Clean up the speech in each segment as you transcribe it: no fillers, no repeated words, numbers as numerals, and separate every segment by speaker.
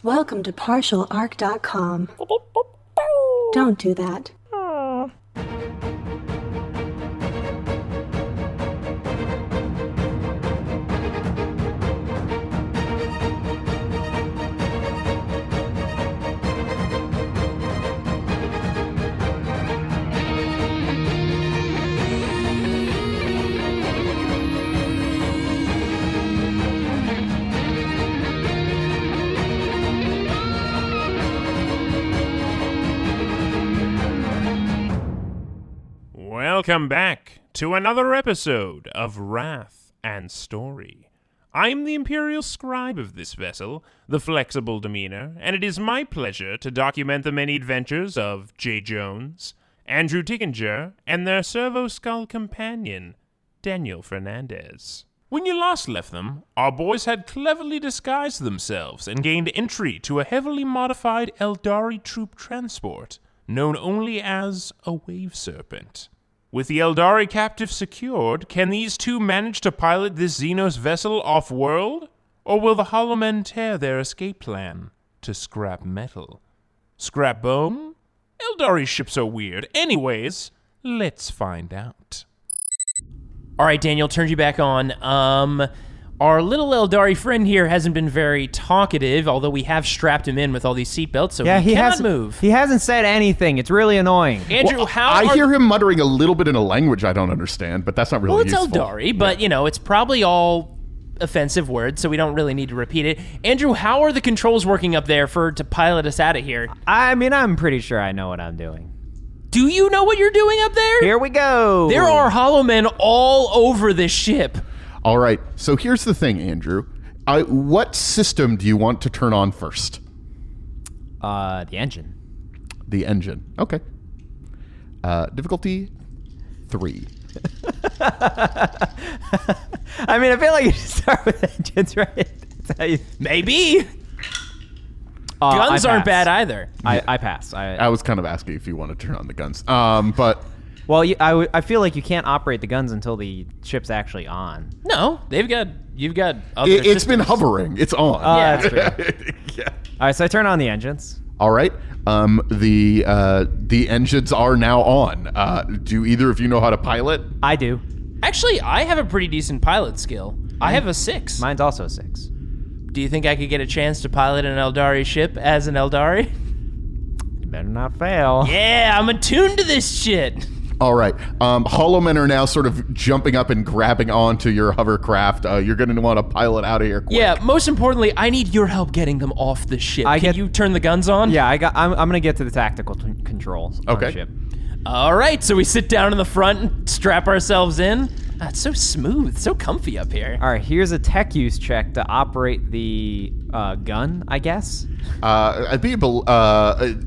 Speaker 1: Welcome to partialarc.com. Don't do that.
Speaker 2: Welcome back to another episode of Wrath and Story. I'm the Imperial Scribe of this vessel, the Flexible Demeanor, and it is my pleasure to document the many adventures of J. Jones, Andrew Tickinger, and their Servo-Skull companion, Daniel Fernandez. When you last left them, our boys had cleverly disguised themselves and gained entry to a heavily modified Aeldari troop transport, known only as a Wave Serpent. With the Aeldari captive secured, can these two manage to pilot this Xenos vessel off-world? Or will the Hollow Men tear their escape plan to scrap metal? Scrap bone? Aeldari ships are weird. Anyways, let's find out.
Speaker 3: All right, Daniel, turned you back on. Our little Aeldari friend here hasn't been very talkative, although we have strapped him in with all these seatbelts, so he cannot move.
Speaker 4: He hasn't said anything. It's really annoying.
Speaker 3: Andrew,
Speaker 5: I hear him muttering a little bit in a language I don't understand, but that's not really useful.
Speaker 3: Well, it's Aeldari, but, it's probably all offensive words, so we don't really need to repeat it. Andrew, how are the controls working up there to pilot us out of here?
Speaker 4: I mean, I'm pretty sure I know what I'm doing.
Speaker 3: Do you know what you're doing up there?
Speaker 4: Here we go.
Speaker 3: There are Hollow Men all over this ship.
Speaker 5: All right, so here's the thing, Andrew. What system do you want to turn on first?
Speaker 4: The engine.
Speaker 5: The engine. Okay. Difficulty 3.
Speaker 4: I mean, I feel like you should start with engines, right?
Speaker 3: Maybe. Guns aren't bad either.
Speaker 4: I pass.
Speaker 5: I was kind of asking if you want to turn on the guns. But...
Speaker 4: Well, I feel like you can't operate the guns until the ship's actually on.
Speaker 3: No, you've got other
Speaker 5: It's
Speaker 3: systems.
Speaker 5: been hovering. It's on.
Speaker 3: Yeah,
Speaker 4: that's true.
Speaker 5: Yeah.
Speaker 4: All right, so I turn on the engines.
Speaker 5: All right. The engines are now on. Do either of you know how to pilot?
Speaker 4: I do.
Speaker 3: Actually, I have a pretty decent pilot skill. I have a 6.
Speaker 4: Mine's also a 6.
Speaker 3: Do you think I could get a chance to pilot an Aeldari ship as an Aeldari?
Speaker 4: You better not fail.
Speaker 3: Yeah, I'm attuned to this shit.
Speaker 5: All right. Hollow Men are now sort of jumping up and grabbing onto your hovercraft. You're going to want to pilot out of here quick.
Speaker 3: Yeah, most importantly, I need your help getting them off the ship. Can you turn the guns on?
Speaker 4: Yeah, I'm going to get to the tactical controls on the ship.
Speaker 3: All right, so we sit down in the front and strap ourselves in. It's so smooth, so comfy up here.
Speaker 4: All right, here's a tech use check to operate the gun, I guess.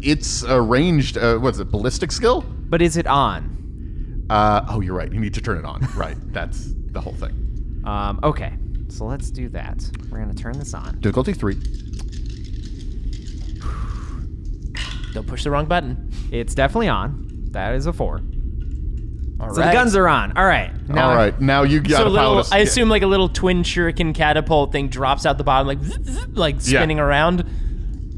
Speaker 5: It's a ranged, what's it, ballistic skill?
Speaker 4: But is it on?
Speaker 5: You're right. You need to turn it on. Right. That's the whole thing.
Speaker 4: Okay, so let's do that. We're going to turn this on.
Speaker 5: Difficulty 3.
Speaker 3: Don't push the wrong button.
Speaker 4: It's definitely on. That is a 4.
Speaker 3: All right.
Speaker 4: So the guns are on. All right.
Speaker 5: Now you got to pilot
Speaker 3: I assume like a little twin shuriken catapult thing drops out the bottom, like spinning around.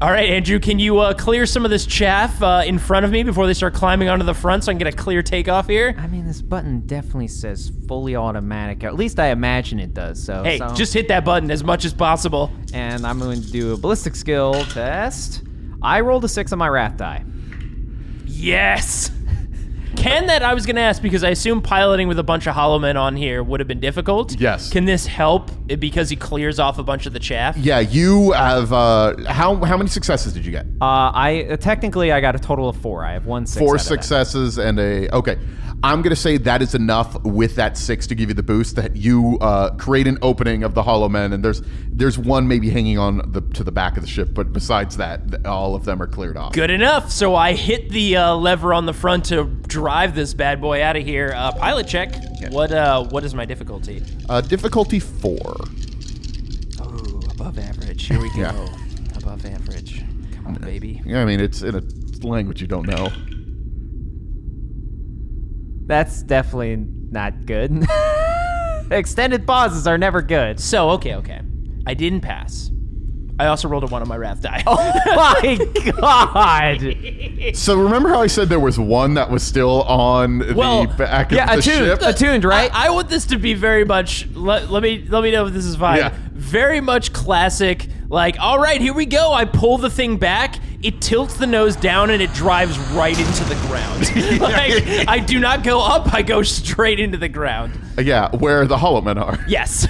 Speaker 3: All right, Andrew, can you clear some of this chaff in front of me before they start climbing onto the front so I can get a clear takeoff here?
Speaker 4: I mean, this button definitely says fully automatic. At least I imagine it does.
Speaker 3: Hey, just hit that button as much as possible.
Speaker 4: And I'm going to do a ballistic skill test. I rolled a 6 on my wrath die.
Speaker 3: Yes! I was going to ask, because I assume piloting with a bunch of Hollow Men on here would have been difficult.
Speaker 5: Yes.
Speaker 3: Can this help because he clears off a bunch of the chaff?
Speaker 5: Yeah, you have, how many successes did you get?
Speaker 4: Technically I got a total of 4. I have 1 6
Speaker 5: 4 successes and okay. I'm going to say that is enough with that 6 to give you the boost that you create an opening of the Hollow Men, and there's one maybe hanging on to the back of the ship, but besides that, all of them are cleared off.
Speaker 3: Good enough. So I hit the lever on the front to drive this bad boy out of here. Pilot check. Okay. What is my difficulty?
Speaker 5: Difficulty 4.
Speaker 3: Oh, above average. Here we go. Yeah. Above average. Come on, baby.
Speaker 5: Yeah, I mean, it's in a language you don't know.
Speaker 4: That's definitely not good. Extended pauses are never good.
Speaker 3: So, okay. I didn't pass. I also rolled a 1 on my wrath die.
Speaker 4: Oh my god!
Speaker 5: So remember how I said there was one that was still on the back of the ship?
Speaker 4: Attuned, right?
Speaker 3: I want this to be very much. Let me know if this is fine.
Speaker 5: Yeah.
Speaker 3: Very much classic. Like, all right, here we go. I pull the thing back. It tilts the nose down and it drives right into the ground. Like, I do not go up. I go straight into the ground.
Speaker 5: Yeah, where the hollow men are.
Speaker 3: Yes.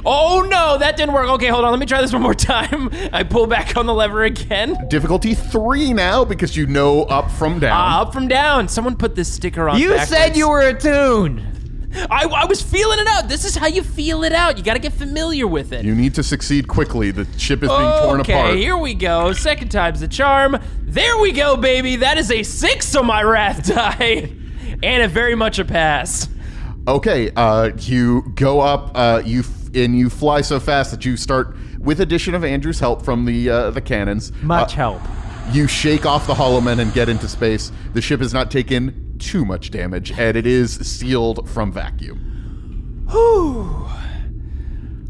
Speaker 3: Oh no, that didn't work. Okay, hold on. Let me try this one more time. I pull back on the lever again.
Speaker 5: Difficulty 3 now because you know up from down.
Speaker 3: Up from down. Someone put this sticker on.
Speaker 4: You
Speaker 3: backwards.
Speaker 4: said you were attuned.
Speaker 3: I was feeling it out. This is how you feel it out. You got to get familiar with it.
Speaker 5: You need to succeed quickly. The ship is being torn apart.
Speaker 3: Okay, here we go. Second time's the charm. There we go, baby. That is a 6 on my wrath die. And a very much a pass.
Speaker 5: Okay, you go up, you fly so fast that you start, with addition of Andrew's help from the cannons.
Speaker 4: Much help.
Speaker 5: You shake off the hollow men and get into space. The ship has not taken too much damage, and it is sealed from vacuum.
Speaker 3: Whew.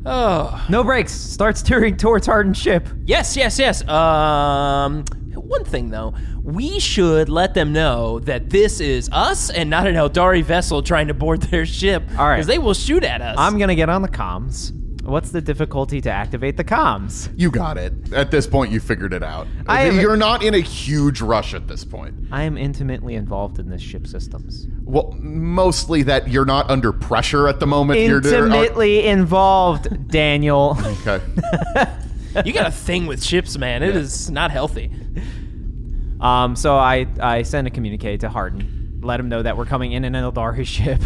Speaker 3: Oh.
Speaker 4: No brakes. Start steering towards hardened ship.
Speaker 3: Yes. One thing, though. We should let them know that this is us and not an Aeldari vessel trying to board their ship.
Speaker 4: All right.
Speaker 3: Because they will shoot at us.
Speaker 4: I'm going to get on the comms. What's the difficulty to activate the comms?
Speaker 5: You got it. At this point, you figured it out.
Speaker 4: I
Speaker 5: You're not in a huge rush at this point.
Speaker 4: I am intimately involved in this ship systems.
Speaker 5: Well, mostly that you're not under pressure at the moment.
Speaker 4: Intimately involved, Daniel.
Speaker 5: Okay.
Speaker 3: You got a thing with ships, man. It is not healthy.
Speaker 4: So I send a communique to Harden. Let him know that we're coming in an Aeldari ship.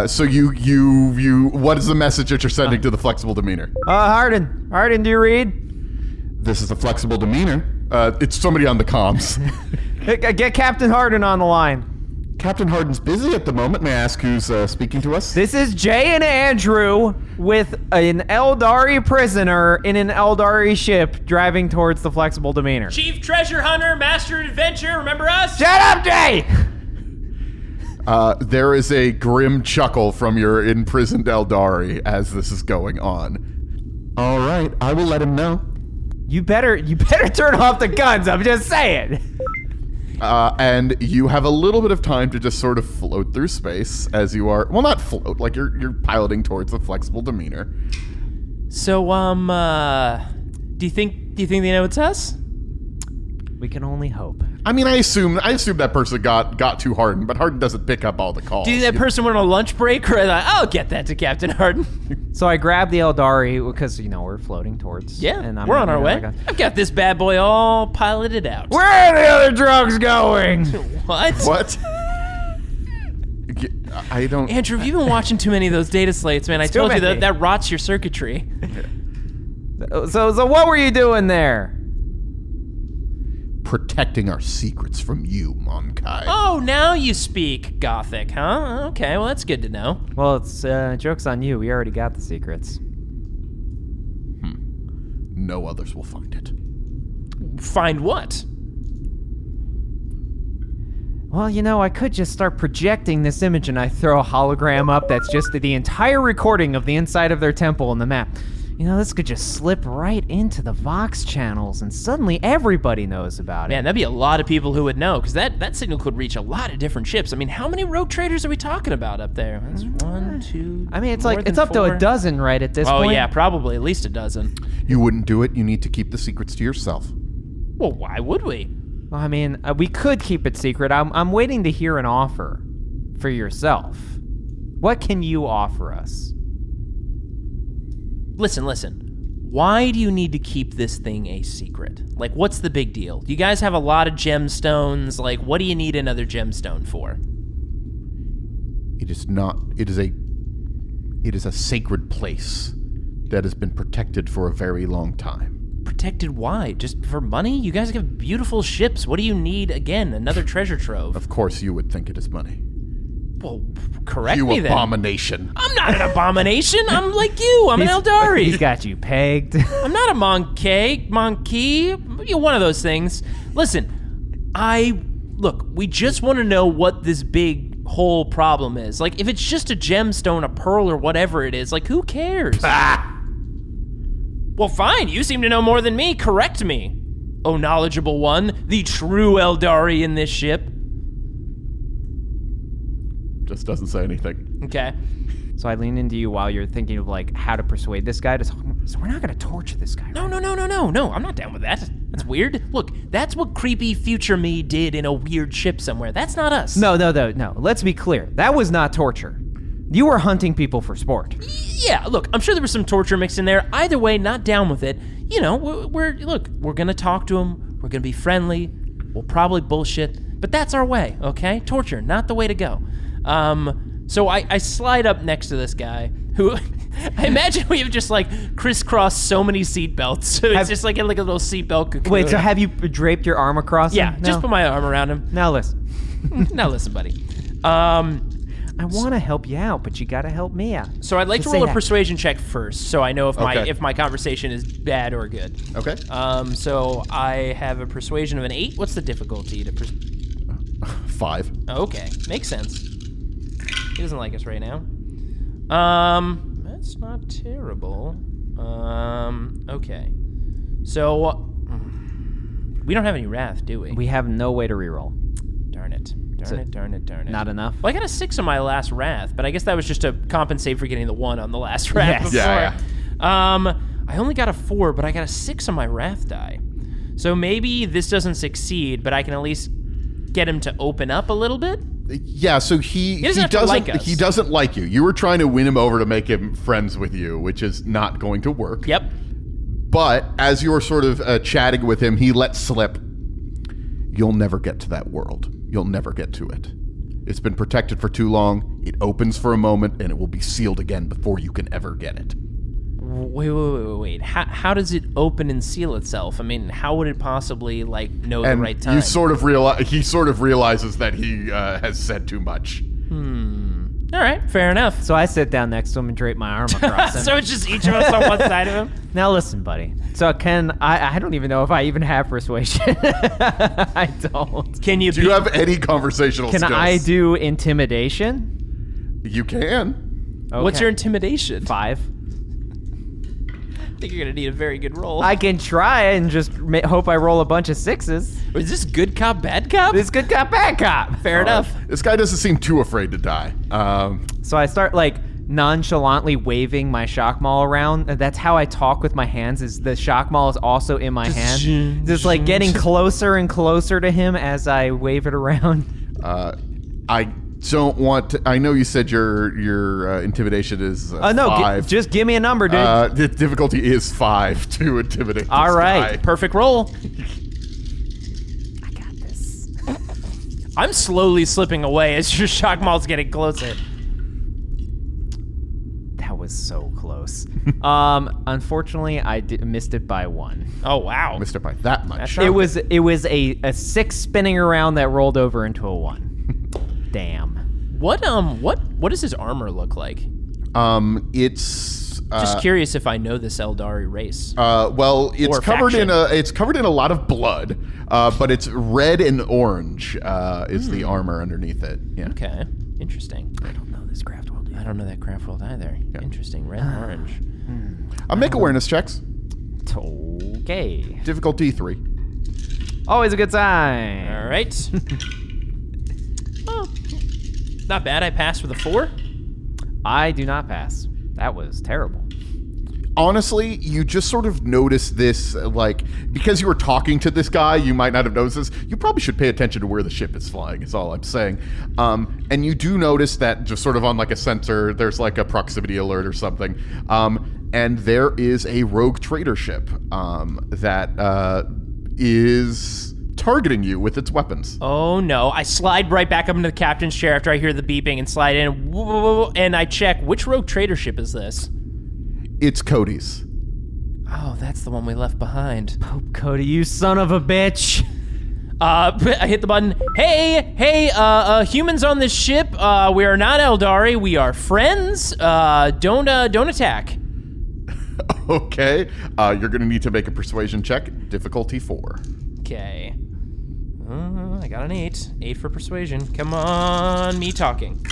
Speaker 5: So you what is the message that you're sending to the flexible demeanor?
Speaker 4: Harden, do you read?
Speaker 5: This is the flexible demeanor. It's somebody on the comms.
Speaker 4: Get Captain Harden on the line.
Speaker 5: Captain Harden's busy at the moment. May I ask who's speaking to us?
Speaker 4: This is Jay and Andrew with an Aeldari prisoner in an Aeldari ship driving towards the flexible demeanor.
Speaker 3: Chief Treasure Hunter, Master Adventure, remember us?
Speaker 4: Shut up, Jay!
Speaker 5: There is a grim chuckle from your imprisoned Aeldari as this is going on. All right, I will let him know.
Speaker 4: You better turn off the guns, I'm just saying.
Speaker 5: And you have a little bit of time to just sort of float through space as you are, well, not float, like you're piloting towards the flexible demeanor.
Speaker 3: So, do you think they know it's us?
Speaker 4: We can only hope.
Speaker 5: I mean, I assume that person got to Harden, but Harden doesn't pick up all the calls.
Speaker 3: Do you think that person went on a lunch break? Or I'll get that to Captain Harden.
Speaker 4: So I grabbed the Aeldari because, we're floating towards.
Speaker 3: Yeah,
Speaker 4: and
Speaker 3: we're on our way. I've got this bad boy all piloted out.
Speaker 4: Where are the other drugs going?
Speaker 3: What?
Speaker 5: What? I don't...
Speaker 3: Andrew, have you been watching too many of those data slates, man? I told you that rots your circuitry.
Speaker 4: So what were you doing there?
Speaker 5: Protecting our secrets from you, Monkai.
Speaker 3: Oh, now you speak Gothic, huh? Okay, well, that's good to know.
Speaker 4: Well, it's joke's on you. We already got the secrets.
Speaker 5: No others will find it.
Speaker 3: Find what?
Speaker 4: Well, I could just start projecting this image and I throw a hologram up that's just the entire recording of the inside of their temple and the map. This could just slip right into the Vox channels and suddenly everybody knows about it.
Speaker 3: Man, that'd be a lot of people who would know, because that signal could reach a lot of different ships. I mean, how many rogue traders are we talking about up there? That's 1, 2,
Speaker 4: I mean, it's up
Speaker 3: 4.
Speaker 4: to a dozen right at this point.
Speaker 3: Oh, yeah, probably at least a dozen.
Speaker 5: You wouldn't do it. You need to keep the secrets to yourself.
Speaker 3: Well, why would we?
Speaker 4: Well, I mean, we could keep it secret. I'm waiting to hear an offer for yourself. What can you offer us?
Speaker 3: Listen. Why do you need to keep this thing a secret? Like, what's the big deal? You guys have a lot of gemstones. Like, what do you need another gemstone for?
Speaker 5: It is a sacred place that has been protected for a very long time.
Speaker 3: Protected why? Just for money? You guys have beautiful ships. What do you need, again, another treasure trove?
Speaker 5: Of course you would think it is money.
Speaker 3: Well, correct me then.
Speaker 5: You abomination.
Speaker 3: I'm not an abomination. I'm like you. I'm an Aeldari.
Speaker 4: He's got you pegged.
Speaker 3: I'm not a monkey. One of those things. Listen, we just want to know what this big whole problem is. Like, if it's just a gemstone, a pearl, or whatever it is, like, who cares? Well, fine. You seem to know more than me. Correct me. Oh, knowledgeable one. The true Aeldari in this ship.
Speaker 5: Just doesn't say anything.
Speaker 3: Okay.
Speaker 4: So I lean into you while you're thinking of like how to persuade this guy to. So we're not gonna torture this guy.
Speaker 3: No. I'm not down with that. That's weird. Look, that's what creepy future me did in a weird ship somewhere. That's not us.
Speaker 4: No. Let's be clear. That was not torture. You were hunting people for sport.
Speaker 3: Yeah, look, I'm sure there was some torture mixed in there. Either way, not down with it. You know, we're gonna talk to him. We're gonna be friendly. We'll probably bullshit, but that's our way, okay? Torture, not the way to go. So I slide up next to this guy who I imagine we have just like crisscrossed so many seatbelts. So it's just like in like a little seatbelt cocoon.
Speaker 4: Wait, so have you draped your arm across him?
Speaker 3: Yeah, just put my arm around him.
Speaker 4: Now listen.
Speaker 3: Now listen, buddy.
Speaker 4: I want to help you out, but you got to help me out.
Speaker 3: So I'd like to roll a persuasion check first, so I know if my conversation is bad or good.
Speaker 5: Okay.
Speaker 3: So I have a persuasion of an 8. What's the difficulty to
Speaker 5: 5.
Speaker 3: Okay, makes sense. He doesn't like us right now. That's not terrible. Okay. So we don't have any wrath, do we?
Speaker 4: We have no way to reroll.
Speaker 3: Darn it. Darn it.
Speaker 4: Not enough?
Speaker 3: Well, I got a 6 on my last wrath, but I guess that was just to compensate for getting the 1 on the last wrath before.
Speaker 5: Yeah.
Speaker 3: I only got a 4, but I got a 6 on my wrath die. So maybe this doesn't succeed, but I can at least get him to open up a little bit?
Speaker 5: Yeah, so he
Speaker 3: doesn't like us.
Speaker 5: He doesn't like you. You were trying to win him over to make him friends with you, which is not going to work.
Speaker 3: Yep.
Speaker 5: But as you're sort of chatting with him, he lets slip, you'll never get to that world. You'll never get to it. It's been protected for too long. It opens for a moment, and it will be sealed again before you can ever get it.
Speaker 3: Wait. How does it open and seal itself? I mean, how would it possibly, like, know
Speaker 5: And
Speaker 3: the right time?
Speaker 5: he sort of realizes that he has said too much.
Speaker 3: All right, fair enough.
Speaker 4: So I sit down next to him and drape my arm across him.
Speaker 3: So it's just each of us on one side of him?
Speaker 4: Now listen, buddy. So I don't even know if I even have persuasion. I don't.
Speaker 3: Can you
Speaker 5: Do you have any conversational skills?
Speaker 4: Can I do intimidation?
Speaker 5: You can.
Speaker 4: Okay.
Speaker 3: What's your intimidation?
Speaker 4: 5.
Speaker 3: I think you're going to need a very good roll.
Speaker 4: I can try and just hope I roll a bunch of 6s.
Speaker 3: Is this good cop, bad cop?
Speaker 4: This good cop, bad cop.
Speaker 3: Fair enough.
Speaker 5: This guy doesn't seem too afraid to die.
Speaker 4: So I start like nonchalantly waving my shock maul around. That's how I talk with my hands. Is the shock maul is also in my hand. Just like getting closer and closer to him as I wave it around.
Speaker 5: I don't want to. I know you said your intimidation is
Speaker 4: No,
Speaker 5: 5.
Speaker 4: just give me a number, dude.
Speaker 5: The difficulty is 5 to intimidate.
Speaker 4: All
Speaker 5: this
Speaker 4: right.
Speaker 5: guy.
Speaker 3: Perfect roll.
Speaker 4: I got this.
Speaker 3: I'm slowly slipping away as your shock maul's getting closer.
Speaker 4: That was so close. Unfortunately, I missed it by 1.
Speaker 3: Oh, wow.
Speaker 5: Missed it by that much.
Speaker 3: That's
Speaker 4: It was a 6 spinning around that rolled over into a 1. Damn.
Speaker 3: What does his armor look like?
Speaker 5: It's
Speaker 3: Just curious if I know this Aeldari race.
Speaker 5: well, it's
Speaker 3: Or
Speaker 5: covered
Speaker 3: faction.
Speaker 5: in a lot of blood, but it's red and orange is the armor underneath it. Yeah.
Speaker 3: Okay, interesting.
Speaker 4: I don't know this craft world.
Speaker 3: I don't know that craft world either.
Speaker 5: Yeah.
Speaker 3: Interesting, red and orange.
Speaker 5: Make awareness checks.
Speaker 4: Okay.
Speaker 5: Difficulty 3.
Speaker 4: Always a good sign.
Speaker 3: All right. Well, not bad. I passed with a 4.
Speaker 4: I do not pass. That was terrible.
Speaker 5: Honestly, you just sort of notice this, like, because you were talking to this guy, you might not have noticed this. You probably should pay attention to where the ship is flying, is all I'm saying. And you do notice that just sort of on like a sensor, there's like a proximity alert or something. And there is a rogue trader ship that is targeting you with its weapons.
Speaker 3: Oh no! I slide right back up into the captain's chair after I hear the beeping and slide in, and I check which rogue trader ship is this.
Speaker 5: It's Cody's.
Speaker 3: Oh, that's the one we left behind.
Speaker 4: Pope Cody, you son of a bitch.
Speaker 3: I hit the button. Hey, humans on this ship. We are not Aeldari. We are friends. Don't attack.
Speaker 5: Okay. You're going to need to make a persuasion check. Difficulty 4.
Speaker 3: Okay. I got an 8. 8 for persuasion. Come on, me talking.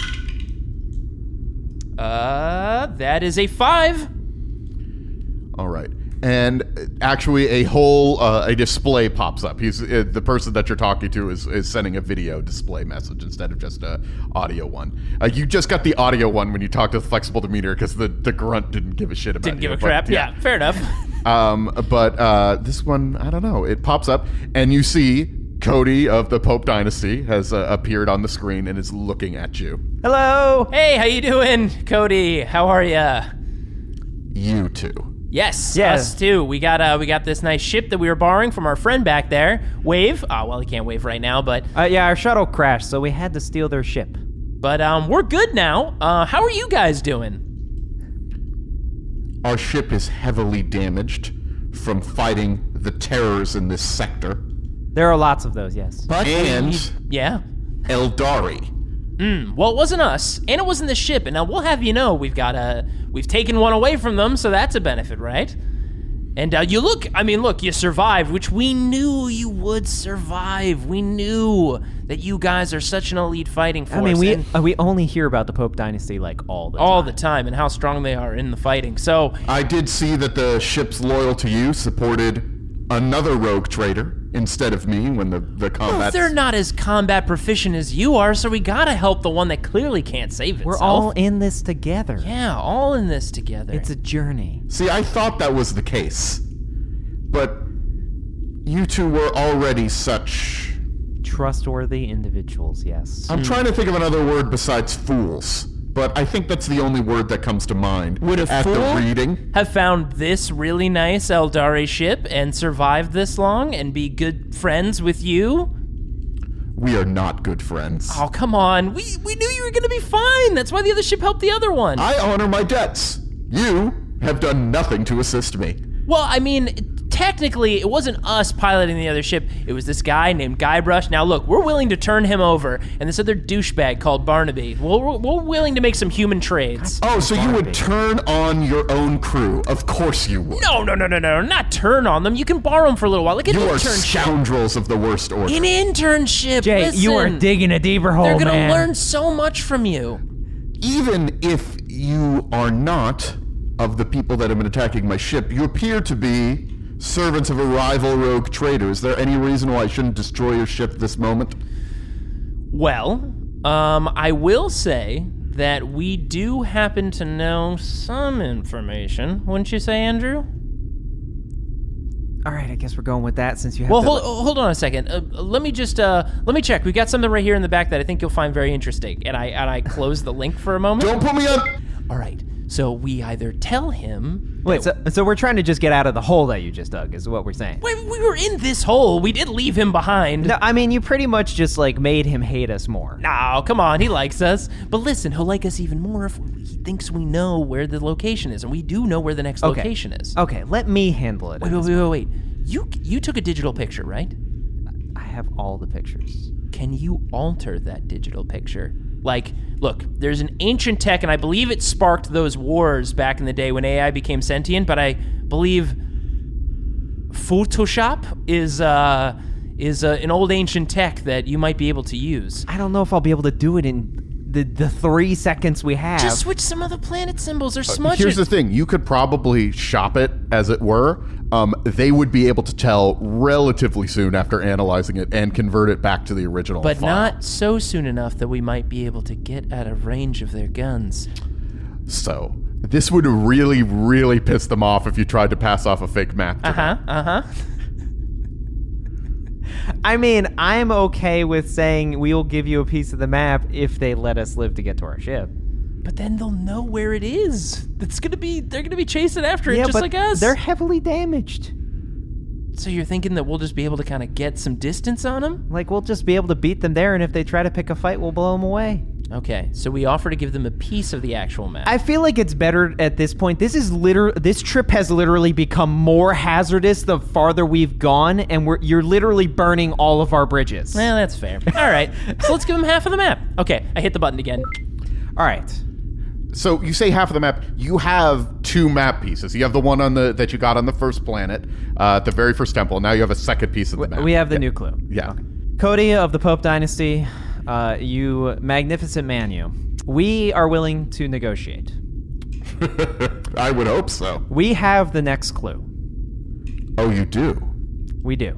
Speaker 3: That is a 5.
Speaker 5: All right. and actually a whole a display pops up. He's the person that you're talking to is sending a video display message instead of just a audio one. You just got the audio one when you talked to the flexible demeanor because the grunt didn't give a shit about
Speaker 3: Didn't give
Speaker 5: you,
Speaker 3: a crap.
Speaker 5: but,
Speaker 3: Yeah, fair enough.
Speaker 5: But this one, I don't know. It pops up, and you see Cody of the Pope Dynasty has appeared on the screen and is looking at you.
Speaker 4: Hello.
Speaker 3: Hey, how you doing, Cody? How are ya?
Speaker 5: You two.
Speaker 3: Yes,
Speaker 4: Yeah.
Speaker 3: us too. We got this nice ship that we were borrowing from our friend back there. Wave. Oh, well, he can't wave right now, but
Speaker 4: Yeah, our shuttle crashed, so we had to steal their ship.
Speaker 3: we're good now. How are you guys doing?
Speaker 5: Our ship is heavily damaged from fighting the terrors in this sector.
Speaker 4: There are lots of those, yes.
Speaker 3: But
Speaker 5: And
Speaker 3: yeah.
Speaker 5: Eldari.
Speaker 3: Well, it wasn't us, and it wasn't the ship. And now we'll have you know, we've taken one away from them, so that's a benefit, right? And you survived, which we knew you would survive. We knew that you guys are such an elite fighting force.
Speaker 4: I mean, we only hear about the Pope Dynasty like all the time.
Speaker 3: And how strong they are in the fighting. So
Speaker 5: I did see that the ships loyal to you supported another rogue trader instead of me when the combat.
Speaker 3: well, they're not as combat proficient as you are, so we gotta help the one that clearly can't save itself.
Speaker 4: We're all in this together.
Speaker 3: yeah, all in this together.
Speaker 4: It's a journey.
Speaker 5: See, I thought that was the case, but you two were already such.
Speaker 4: Trustworthy individuals, yes.
Speaker 5: I'm trying to think of another word besides fools, but I think that's the only word that comes to mind.
Speaker 3: Would a
Speaker 5: at
Speaker 3: fool
Speaker 5: the reading.
Speaker 3: have found this really nice Aeldari ship and survived this long and be good friends with you?
Speaker 5: We are not good friends.
Speaker 3: Oh, come on. We knew you were going to be fine. That's why the other ship helped the other one.
Speaker 5: I honor my debts. You have done nothing to assist me.
Speaker 3: Well, I mean, technically, it wasn't us piloting the other ship. It was this guy named Guybrush. Now, look, we're willing to turn him over, and this other douchebag called Barnaby. We're willing to make some human trades.
Speaker 5: Oh, so you would turn on your own crew? Of course you would.
Speaker 3: No, not turn on them. You can borrow them for a little while, like an
Speaker 5: You are
Speaker 3: internship.
Speaker 5: scoundrels of the worst order.
Speaker 3: An internship.
Speaker 4: Jay,
Speaker 3: Listen,
Speaker 4: you are digging a deeper hole,
Speaker 3: They're gonna
Speaker 4: man.
Speaker 3: learn so much from you.
Speaker 5: Even if you are not of the people that have been attacking my ship, you appear to be servants of a rival rogue trader. Is there any reason why I shouldn't destroy your ship this moment?
Speaker 3: Well, I will say that we do happen to know some information. Wouldn't you say, Andrew?
Speaker 4: All right, I guess we're going with that since you have
Speaker 3: Well,
Speaker 4: to...
Speaker 3: hold on a second. Let me check. We got something right here in the back that I think you'll find very interesting. And I close the link for a moment.
Speaker 5: Don't put me on...
Speaker 3: All right. So we either tell him.
Speaker 4: Wait, so we're trying to just get out of the hole that you just dug, is what we're saying.
Speaker 3: We were in this hole. We did leave him behind.
Speaker 4: No, I mean, you pretty much just, like, made him hate us more.
Speaker 3: No, come on. He likes us. But listen, he'll like us even more if he thinks we know where the location is. And we do know where the next
Speaker 4: Okay.
Speaker 3: location is.
Speaker 4: Okay, let me handle it.
Speaker 3: Wait. You took a digital picture, right?
Speaker 4: I have all the pictures.
Speaker 3: Can you alter that digital picture? Like, look, there's an ancient tech, and I believe it sparked those wars back in the day when AI became sentient, but I believe Photoshop is an old ancient tech that you might be able to use.
Speaker 4: I don't know if I'll be able to do it in the 3 seconds we have.
Speaker 3: Just switch some of the planet symbols or smudge
Speaker 5: Here's
Speaker 3: it.
Speaker 5: the thing. You could probably shop it, as it were. They would be able to tell relatively soon after analyzing it and convert it back to the original
Speaker 3: But
Speaker 5: file.
Speaker 3: not so soon enough that we might be able to get out of range of their guns.
Speaker 5: So, this would really, really piss them off if you tried to pass off a fake map to them.
Speaker 4: I mean, I'm okay with saying we'll give you a piece of the map if they let us live to get to our ship.
Speaker 3: But then they'll know where it is. They're gonna be chasing after it
Speaker 4: Yeah,
Speaker 3: just
Speaker 4: but
Speaker 3: like us.
Speaker 4: they're heavily damaged.
Speaker 3: So you're thinking that we'll just be able to kind of get some distance on them?
Speaker 4: Like, we'll just be able to beat them there, and if they try to pick a fight, we'll blow them away.
Speaker 3: Okay, so we offer to give them a piece of the actual map.
Speaker 4: I feel like it's better at this point. This trip has literally become more hazardous the farther we've gone, and you're literally burning all of our bridges.
Speaker 3: Well, that's fair. All right, so let's give them half of the map. Okay, I hit the button again.
Speaker 4: All right.
Speaker 5: So you say half of the map. You have 2 map pieces. You have the one that you got on the first planet, the very first temple. Now you have a second piece of the map.
Speaker 4: We have the new clue.
Speaker 5: Yeah.
Speaker 4: Cody of the Pope Dynasty, you magnificent man, you. We are willing to negotiate.
Speaker 5: I would hope so.
Speaker 4: We have the next clue.
Speaker 5: Oh, you do?
Speaker 4: We do.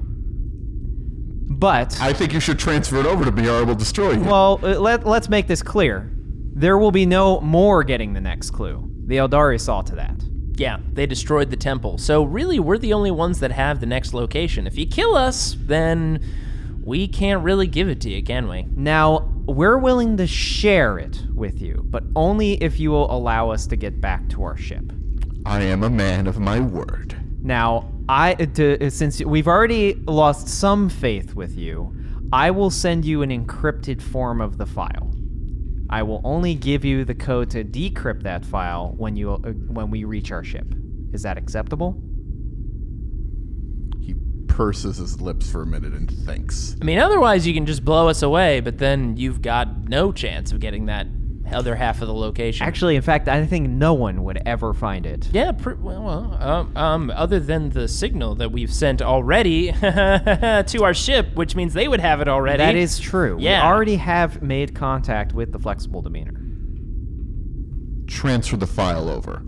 Speaker 4: But
Speaker 5: I think you should transfer it over to me or I will destroy you.
Speaker 4: well, let's make this clear. There will be no more getting the next clue. The Aeldari saw to that.
Speaker 3: Yeah, they destroyed the temple. So really, we're the only ones that have the next location. If you kill us, then we can't really give it to you, can we?
Speaker 4: Now, we're willing to share it with you, but only if you will allow us to get back to our ship.
Speaker 5: I am a man of my word.
Speaker 4: Now, since we've already lost some faith with you, I will send you an encrypted form of the file. I will only give you the code to decrypt that file when we reach our ship. Is that acceptable?
Speaker 5: He purses his lips for a minute and thinks.
Speaker 3: I mean, otherwise you can just blow us away, but then you've got no chance of getting that other half of the location.
Speaker 4: Actually, in fact, I think no one would ever find it.
Speaker 3: Yeah, other than the signal that we've sent already to our ship, which means they would have it already.
Speaker 4: That is true.
Speaker 3: Yeah.
Speaker 4: We already have made contact with the flexible demeanor.
Speaker 5: Transfer the file over.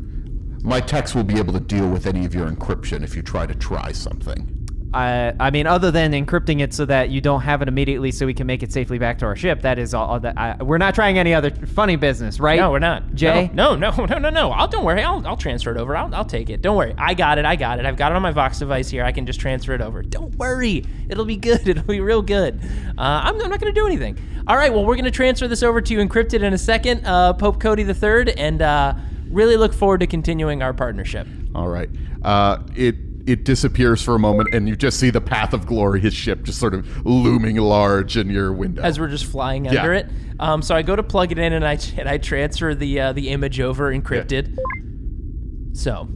Speaker 5: My techs will be able to deal with any of your encryption if you try something.
Speaker 4: I mean, other than encrypting it so that you don't have it immediately so we can make it safely back to our ship, that is all that we're not trying any other funny business, right?
Speaker 3: No, we're not.
Speaker 4: Jay?
Speaker 3: No. Don't worry. I'll transfer it over. I'll take it. Don't worry. I got it. I've got it on my Vox device here. I can just transfer it over. Don't worry. It'll be good. It'll be real good. I'm not going to do anything. All right, well, we're going to transfer this over to you encrypted in a second, Pope Cody III, and really look forward to continuing our partnership.
Speaker 5: All right. It disappears for a moment, and you just see the path of glory, his ship, just sort of looming large in your window.
Speaker 3: As we're just flying under it. So I go to plug it in, and I transfer the image over encrypted. Yeah. So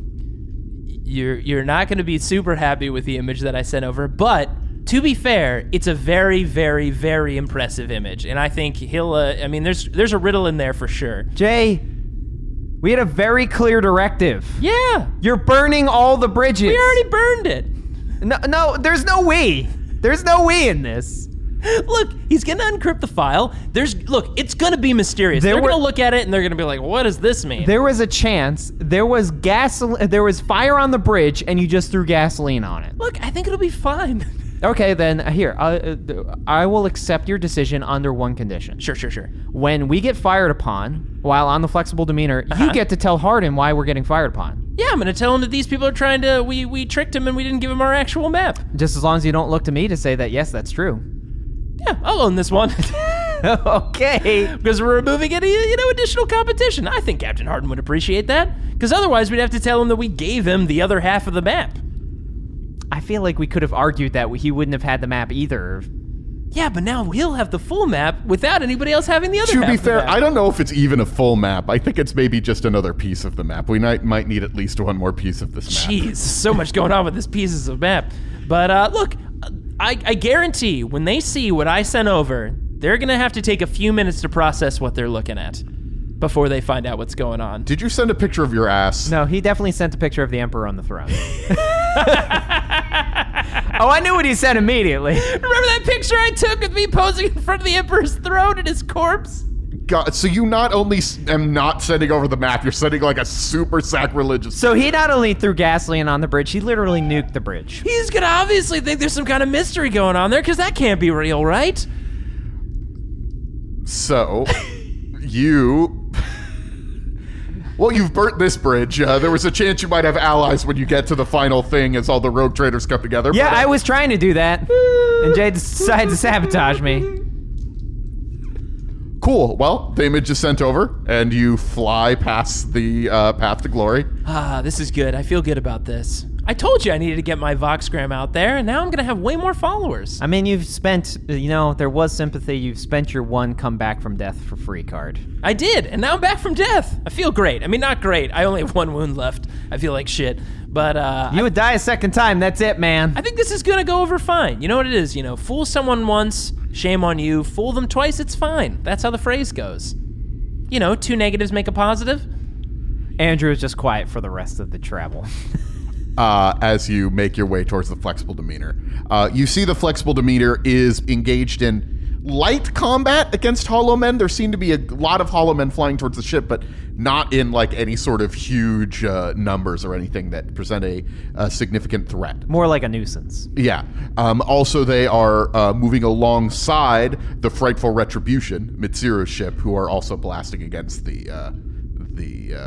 Speaker 3: you're not going to be super happy with the image that I sent over, but to be fair, it's a very, very, very impressive image, and I think he'll. I mean, there's a riddle in there for sure.
Speaker 4: Jay, we had a very clear directive.
Speaker 3: Yeah.
Speaker 4: You're burning all the bridges.
Speaker 3: We already burned it.
Speaker 4: No, there's no we. There's no we in this.
Speaker 3: Look, he's going to uncrypt the file. It's going to be mysterious. They're going to look at it and they're going to be like, what does this mean?
Speaker 4: There was a chance. There was fire on the bridge and you just threw gasoline on it.
Speaker 3: Look, I think it'll be fine.
Speaker 4: Okay, then here, I will accept your decision under one condition.
Speaker 3: Sure.
Speaker 4: When we get fired upon while on the flexible demeanor, you get to tell Hardin why we're getting fired upon.
Speaker 3: Yeah, I'm going to tell him that these people are trying to, we tricked him and we didn't give him our actual map.
Speaker 4: Just as long as you don't look to me to say that, yes, that's true.
Speaker 3: Yeah, I'll own this one.
Speaker 4: Okay.
Speaker 3: Because we're removing any, additional competition. I think Captain Hardin would appreciate that. Because otherwise we'd have to tell him that we gave him the other half of the map.
Speaker 4: I feel like we could have argued that he wouldn't have had the map either.
Speaker 3: Yeah, but now he'll have the full map without anybody else having the other half.
Speaker 5: To be fair,
Speaker 3: of the map.
Speaker 5: I don't know if it's even a full map. I think it's maybe just another piece of the map. We might need at least one more piece of this map.
Speaker 3: Jeez, so much going on with this pieces of map. But look, I guarantee when they see what I sent over, they're going to have to take a few minutes to process what they're looking at before they find out what's going on.
Speaker 5: Did you send a picture of your ass?
Speaker 4: No, he definitely sent a picture of the Emperor on the throne. Oh, I knew what he said immediately.
Speaker 3: Remember that picture I took with me posing in front of the Emperor's throne and his corpse?
Speaker 5: God, so you not only am not sending over the map, you're sending like a super sacrilegious...
Speaker 4: So he not only threw gasoline on the bridge, he literally nuked the bridge.
Speaker 3: He's gonna obviously think there's some kind of mystery going on there, because that can't be real, right?
Speaker 5: So, you... Well, you've burnt this bridge. There was a chance you might have allies when you get to the final thing as all the rogue traders come together.
Speaker 4: Yeah,
Speaker 5: but,
Speaker 4: I was trying to do that. And Jay decided to sabotage me.
Speaker 5: Cool. Well, the image is sent over, and you fly past the path to glory.
Speaker 3: This is good. I feel good about this. I told you I needed to get my Voxgram out there, and now I'm going to have way more followers.
Speaker 4: I mean, you've spent, there was sympathy. You've spent your one come back from death for free card.
Speaker 3: I did, and now I'm back from death. I feel great. I mean, not great. I only have one wound left. I feel like shit. But
Speaker 4: you would die a second time. That's it, man.
Speaker 3: I think this is going to go over fine. You know what it is? Fool someone once, shame on you. Fool them twice, it's fine. That's how the phrase goes. Two negatives make a positive.
Speaker 4: Andrew is just quiet for the rest of the travel.
Speaker 5: As you make your way towards the flexible demeanor. You see the flexible demeanor is engaged in light combat against hollow men. There seem to be a lot of hollow men flying towards the ship, but not in like any sort of huge numbers or anything that present a significant threat.
Speaker 4: More like a nuisance.
Speaker 5: Yeah. Also, they are moving alongside the Frightful Retribution, Mitsuru's ship, who are also blasting against the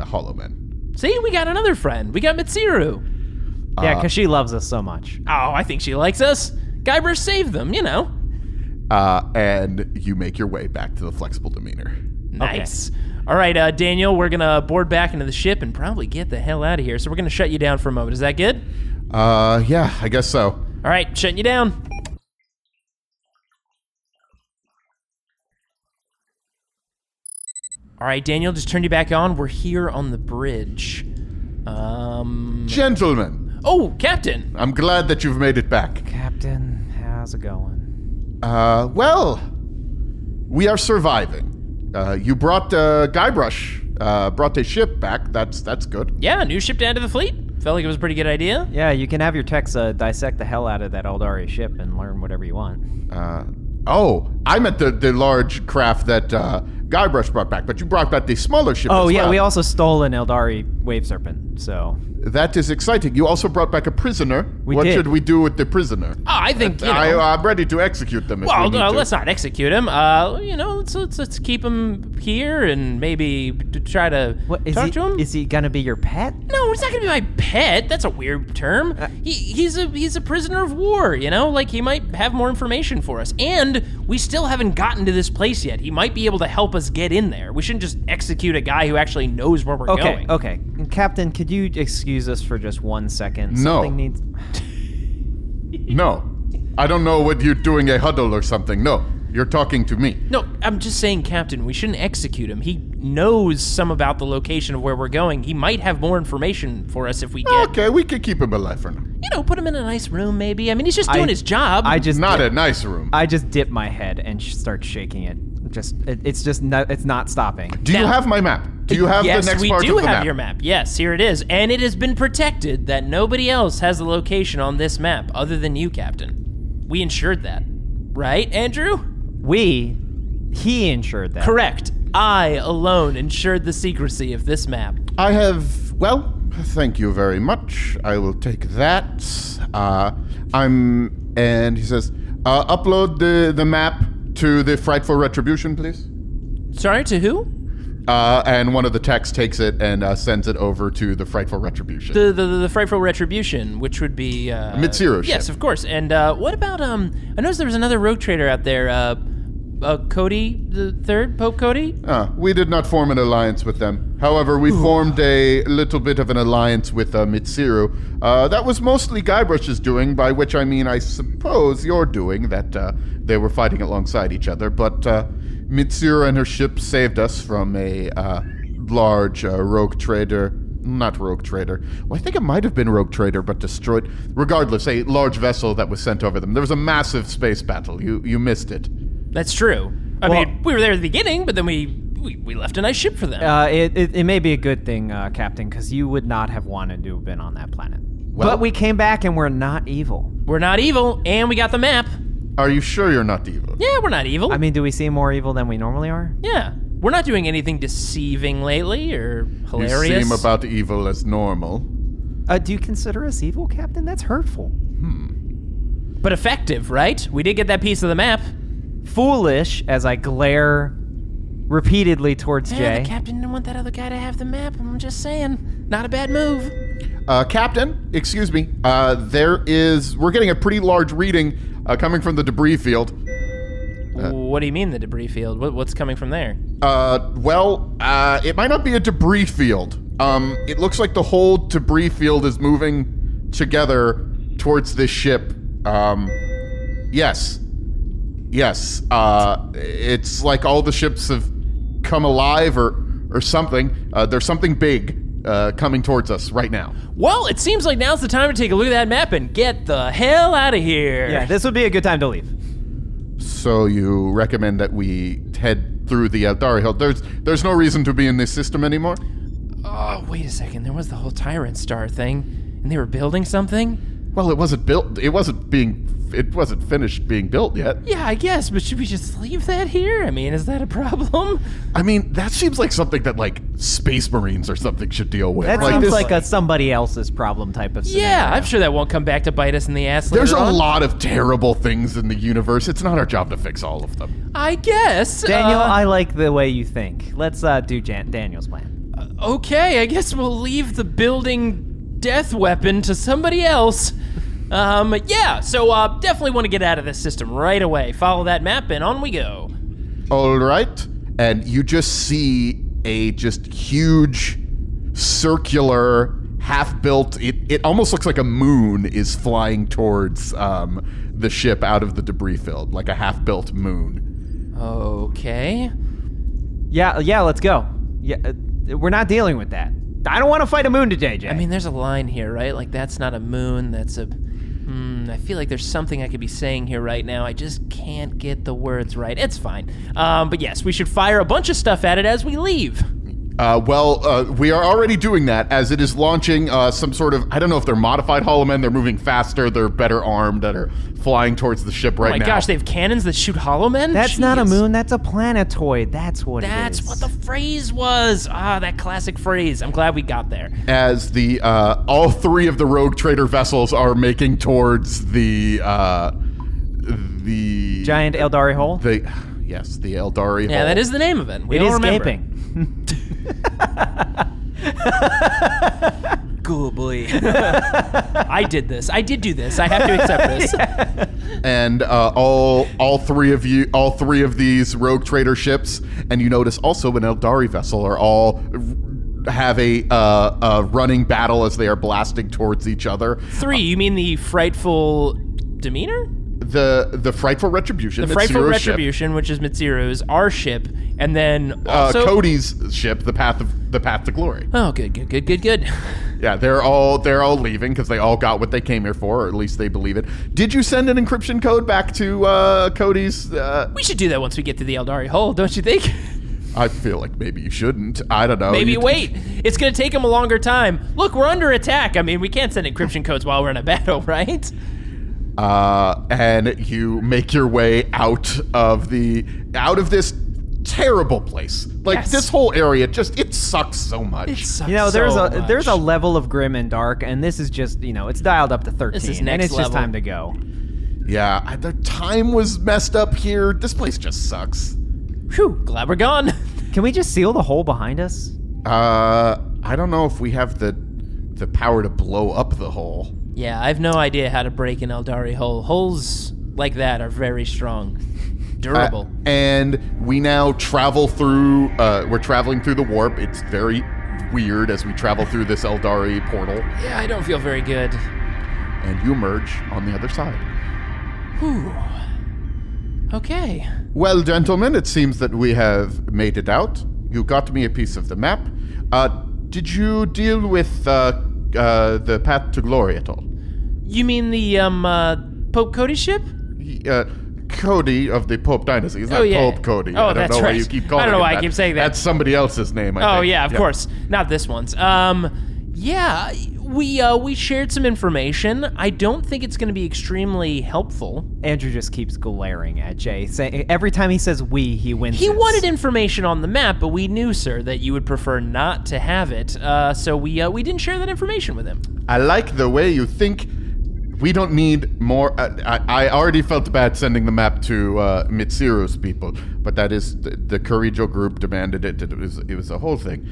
Speaker 5: hollow men.
Speaker 3: See, we got another friend. We got Mitsuru.
Speaker 4: Yeah, because she loves us so much.
Speaker 3: Oh, I think she likes us. Guybrush saved them, you know.
Speaker 5: And you make your way back to the Flexible Demeanor.
Speaker 3: Nice. Okay. All right, Daniel, we're going to board back into the ship and probably get the hell out of here. So we're going to shut you down for a moment. Is that good?
Speaker 5: Yeah, I guess so.
Speaker 3: All right, shutting you down. All right, Daniel, just turned you back on. We're here on the bridge.
Speaker 5: Gentlemen.
Speaker 3: Oh, Captain.
Speaker 5: I'm glad that you've made it back.
Speaker 4: Captain, how's it going?
Speaker 5: Well, we are surviving. You brought Guybrush, brought the ship back. That's good.
Speaker 3: Yeah, new ship to add to the fleet. Felt like it was a pretty good idea.
Speaker 4: Yeah, you can have your techs dissect the hell out of that Aeldari ship and learn whatever you want.
Speaker 5: I meant the large craft that Guybrush brought back, but you brought back the smaller ship as well.
Speaker 4: We also stole an Aeldari wave serpent, so...
Speaker 5: That is exciting. You also brought back a prisoner. What should we do with the prisoner?
Speaker 3: Oh, I think,
Speaker 5: I'm ready to execute them if we need to.
Speaker 3: Let's not execute him. Let's keep him here and maybe try to talk to him.
Speaker 4: Is he gonna be your pet?
Speaker 3: No, he's not gonna be my pet. That's a weird term. He's a prisoner of war, you know? Like, he might have more information for us. And we still haven't gotten to this place yet. He might be able to help us get in there. We shouldn't just execute a guy who actually knows where we're going.
Speaker 4: Okay. Captain, could you excuse us for just 1 second?
Speaker 5: No.
Speaker 4: Something needs...
Speaker 5: No. I don't know what you're doing, a huddle or something. No. You're talking to me.
Speaker 3: No, I'm just saying, Captain, we shouldn't execute him. He knows some about the location of where we're going. He might have more information for us if we get...
Speaker 5: Okay, we could keep him alive for now.
Speaker 3: You know, put him in a nice room, maybe. I mean, he's just doing his job.
Speaker 5: Not a nice room.
Speaker 4: I just dip my head and start shaking it. It's not stopping.
Speaker 5: Do you have my map? Do you have the next part of the map?
Speaker 3: Yes, we do have your map. Yes, here it is. And it has been protected that nobody else has the location on this map other than you, Captain. We ensured that. Right, Andrew?
Speaker 4: He ensured that.
Speaker 3: Correct. I alone ensured the secrecy of this map.
Speaker 5: I have, well, thank you very much. I will take that. And he says, upload the map to the Frightful Retribution, please.
Speaker 3: Sorry, to who?
Speaker 5: And one of the techs takes it and sends it over to the Frightful Retribution.
Speaker 3: The Frightful Retribution, which would be...
Speaker 5: Mitsuru's
Speaker 3: yes,
Speaker 5: ship.
Speaker 3: Of course. And what about... I noticed there was another rogue trader out there, Cody the Third, Pope Cody?
Speaker 5: We did not form an alliance with them. However, we formed a little bit of an alliance with Mitsuru. That was mostly Guybrush's doing, by which I mean I suppose you're doing, that they were fighting alongside each other. But Mitsuru and her ship saved us from a large rogue trader. Not rogue trader. Well, I think it might have been rogue trader, but destroyed. Regardless, a large vessel that was sent over them. There was a massive space battle. You missed it.
Speaker 3: That's true. I mean, we were there at the beginning, but then we left a nice ship for them.
Speaker 4: It may be a good thing, Captain, because you would not have wanted to have been on that planet.
Speaker 5: Well,
Speaker 4: but we came back and we're not evil.
Speaker 3: We're not evil, and we got the map.
Speaker 5: Are you sure you're not evil?
Speaker 3: Yeah, we're not evil.
Speaker 4: I mean, do we seem more evil than we normally are?
Speaker 3: Yeah. We're not doing anything deceiving lately or hilarious.
Speaker 5: You seem about evil as normal.
Speaker 4: Do you consider us evil, Captain? That's hurtful.
Speaker 3: But effective, right? We did get that piece of the map.
Speaker 4: Foolish, as I glare repeatedly towards Jay.
Speaker 3: The captain didn't want that other guy to have the map. I'm just saying. Not a bad move.
Speaker 5: Captain, excuse me. We're getting a pretty large reading coming from the debris field.
Speaker 3: What do you mean, the debris field? What's coming from there?
Speaker 5: It might not be a debris field. It looks like the whole debris field is moving together towards this ship. Yes. It's like all the ships have come alive or something. There's something big coming towards us right now.
Speaker 3: Well, it seems like now's the time to take a look at that map and get the hell out of here.
Speaker 4: Yeah, this would be a good time to leave.
Speaker 5: So you recommend that we head through the Aeldari Hill? There's no reason to be in this system anymore?
Speaker 3: Oh, wait a second. There was the whole Tyrant star thing, and they were building something?
Speaker 5: Well, it wasn't built. It wasn't being finished being built yet.
Speaker 3: Yeah, I guess, but should we just leave that here? I mean, is that a problem?
Speaker 5: I mean, that seems like something that like Space Marines or something should deal with.
Speaker 4: That
Speaker 5: like
Speaker 4: seems
Speaker 5: this-
Speaker 4: like a somebody else's problem type of scenario.
Speaker 3: Yeah, I'm sure that won't come back to bite us in the ass later
Speaker 5: There's a
Speaker 3: on.
Speaker 5: lot of terrible things in the universe. It's not our job to fix all of them.
Speaker 3: I guess.
Speaker 4: Daniel, I like the way you think. Let's do Daniel's plan.
Speaker 3: Okay, I guess we'll leave the building death weapon to somebody else. Yeah, so definitely want to get out of this system right away. Follow that map and on we go.
Speaker 5: All right. And you just see a just huge circular half-built, it almost looks like a moon is flying towards the ship out of the debris field, like a half-built moon.
Speaker 3: Okay.
Speaker 4: Yeah, let's go. Yeah, we're not dealing with that. I don't want to fight a moon today, Jay.
Speaker 3: I mean, there's a line here, right? Like, that's not a moon, that's a... I feel like there's something I could be saying here right now. I just can't get the words right. It's fine. But yes, we should fire a bunch of stuff at it as we leave.
Speaker 5: We are already doing that as it is launching some sort of, I don't know if they're modified Holomen, they're moving faster, they're better armed, that are flying towards the ship right now.
Speaker 3: Oh my gosh, they have cannons that shoot hollow men?
Speaker 4: that's not a
Speaker 3: Jeez.
Speaker 4: moon, that's a planetoid. That's what it is.
Speaker 3: That's what the phrase was. That classic phrase. I'm glad we got there.
Speaker 5: As the all three of the rogue trader vessels are making towards the
Speaker 4: Giant Aeldari hole?
Speaker 5: Yes, the Aeldari
Speaker 3: Yeah,
Speaker 5: hole.
Speaker 3: that is the name of it. We
Speaker 4: It
Speaker 3: all
Speaker 4: is
Speaker 3: remember.
Speaker 4: gaping.
Speaker 3: Cool boy. I did do this. I have to accept this.
Speaker 5: And all three of these rogue trader ships, and you notice also an Aeldari vessel, are all have a running battle as they are blasting towards each other.
Speaker 3: 3, you mean the frightful demeanor?
Speaker 5: The frightful retribution.
Speaker 3: The frightful
Speaker 5: Mitsuru's
Speaker 3: retribution, which is Mitsuru's, our ship, and then also
Speaker 5: Cody's ship, the path to glory.
Speaker 3: Oh, good.
Speaker 5: Yeah, they're all leaving because they all got what they came here for, or at least they believe it. Did you send an encryption code back to Cody's?
Speaker 3: We should do that once we get to the Aeldari hole, don't you think?
Speaker 5: I feel like maybe you shouldn't. I don't know.
Speaker 3: Maybe wait. It's going to take them a longer time. Look, we're under attack. I mean, we can't send encryption codes while we're in a battle, right?
Speaker 5: And you make your way out of this terrible place. Like
Speaker 3: Yes.
Speaker 5: this whole area, it sucks so much.
Speaker 3: It sucks
Speaker 4: You know,
Speaker 3: so
Speaker 4: there's a
Speaker 3: much.
Speaker 4: level of grim and dark, and this is just, it's dialed up to 13,
Speaker 3: This is
Speaker 4: and
Speaker 3: next
Speaker 4: it's just
Speaker 3: level.
Speaker 4: time to go.
Speaker 5: Yeah, the time was messed up here. This place just sucks.
Speaker 3: Whew, glad we're gone.
Speaker 4: Can we just seal the hole behind us?
Speaker 5: I don't know if we have the power to blow up the hole.
Speaker 3: Yeah, I have no idea how to break an Aeldari hole. Holes like that are very strong. Durable.
Speaker 5: And we now travel through, we're traveling through the warp. It's very weird as we travel through this Aeldari portal.
Speaker 3: Yeah, I don't feel very good.
Speaker 5: And you emerge on the other side.
Speaker 3: Whew. Okay.
Speaker 5: Well, gentlemen, it seems that we have made it out. You got me a piece of the map. Did you deal with the path to glory at all?
Speaker 3: You mean the Pope Cody ship?
Speaker 5: Cody of the Pope Dynasty. It's not
Speaker 3: yeah.
Speaker 5: Pope Cody.
Speaker 3: Oh,
Speaker 5: I don't
Speaker 3: that's
Speaker 5: know why
Speaker 3: right.
Speaker 5: you keep calling
Speaker 3: I don't know
Speaker 5: him
Speaker 3: why I
Speaker 5: that.
Speaker 3: keep saying that.
Speaker 5: That's somebody else's name, I
Speaker 3: Oh
Speaker 5: think.
Speaker 3: yeah, of course. Not this one's. Yeah, we shared some information. I don't think it's going to be extremely helpful.
Speaker 4: Andrew just keeps glaring at Jay. Every time he says we, he winces.
Speaker 3: He wanted information on the map, but we knew, sir, that you would prefer not to have it. So we didn't share that information with him.
Speaker 5: I like the way you think. We don't need more. I already felt bad sending the map to Mitsuru's people, but that is the Kirijo group demanded it. It was a whole thing.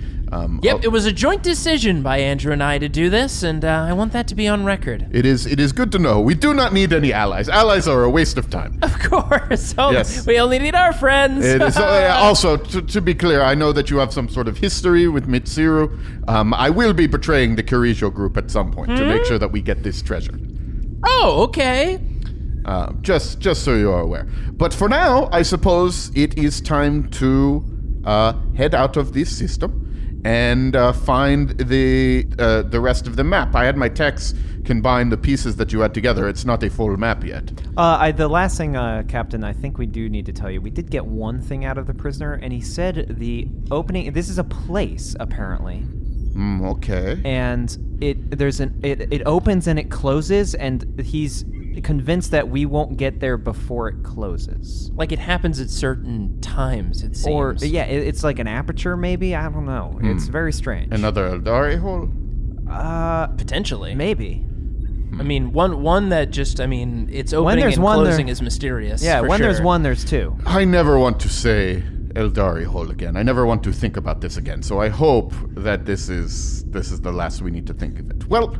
Speaker 3: Yep, it was a joint decision by Andrew and I to do this, and I want that to be on record.
Speaker 5: It is good to know. We do not need any allies. Allies are a waste of time.
Speaker 3: Of course.
Speaker 5: Yes.
Speaker 3: We only need our friends.
Speaker 5: It is, also, to be clear, I know that you have some sort of history with Mitsuru. I will be betraying the Kirijo group at some point to make sure that we get this treasure.
Speaker 3: Oh, okay.
Speaker 5: Just so you are aware. But for now, I suppose it is time to head out of this system and find the rest of the map. I had my techs combine the pieces that you had together. It's not a full map yet.
Speaker 4: The last thing, Captain, I think we do need to tell you, we did get one thing out of the prisoner, and he said the opening, this is a place, apparently.
Speaker 5: Okay.
Speaker 4: And it opens and it closes, and he's convinced that we won't get there before it closes.
Speaker 3: Like it happens at certain times, it seems.
Speaker 4: Or, yeah, it's like an aperture, maybe? I don't know. It's very strange.
Speaker 5: Another Aeldari hole?
Speaker 3: Potentially.
Speaker 4: Maybe.
Speaker 3: I mean, one that just, I mean, its opening and closing is mysterious.
Speaker 4: Yeah,
Speaker 3: for
Speaker 4: when
Speaker 3: sure.
Speaker 4: there's one, there's two.
Speaker 5: I never want to say Aeldari hole again. I never want to think about this again. So I hope that this is the last we need to think of it. Well,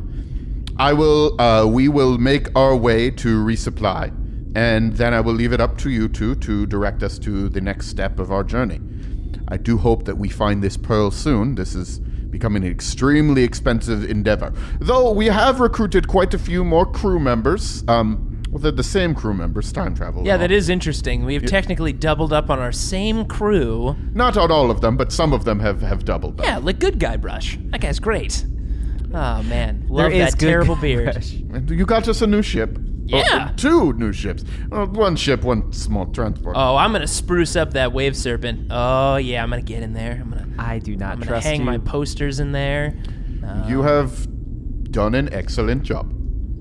Speaker 5: we will make our way to resupply, and then I will leave it up to you two to direct us to the next step of our journey. I do hope that we find this pearl soon. This is becoming an extremely expensive endeavor. Though we have recruited quite a few more crew members. Well, they're the same crew members, time travel.
Speaker 3: Yeah, that is interesting. We have technically doubled up on our same crew.
Speaker 5: Not on all of them, but some of them have doubled up.
Speaker 3: Yeah, like Good Guy Brush. That guy's great. Oh, man. Love
Speaker 4: There is
Speaker 3: that
Speaker 4: Good
Speaker 3: terrible
Speaker 4: Guy
Speaker 3: beard.
Speaker 4: Brush.
Speaker 5: And you got us a new ship.
Speaker 3: Yeah.
Speaker 5: Two new ships. One ship, one small transport.
Speaker 3: Oh, I'm going to spruce up that Wave Serpent. Oh, yeah, I'm going to get in there.
Speaker 4: I do not
Speaker 3: I'm gonna
Speaker 4: trust
Speaker 3: hang
Speaker 4: you.
Speaker 3: my posters in there.
Speaker 5: You have done an excellent job.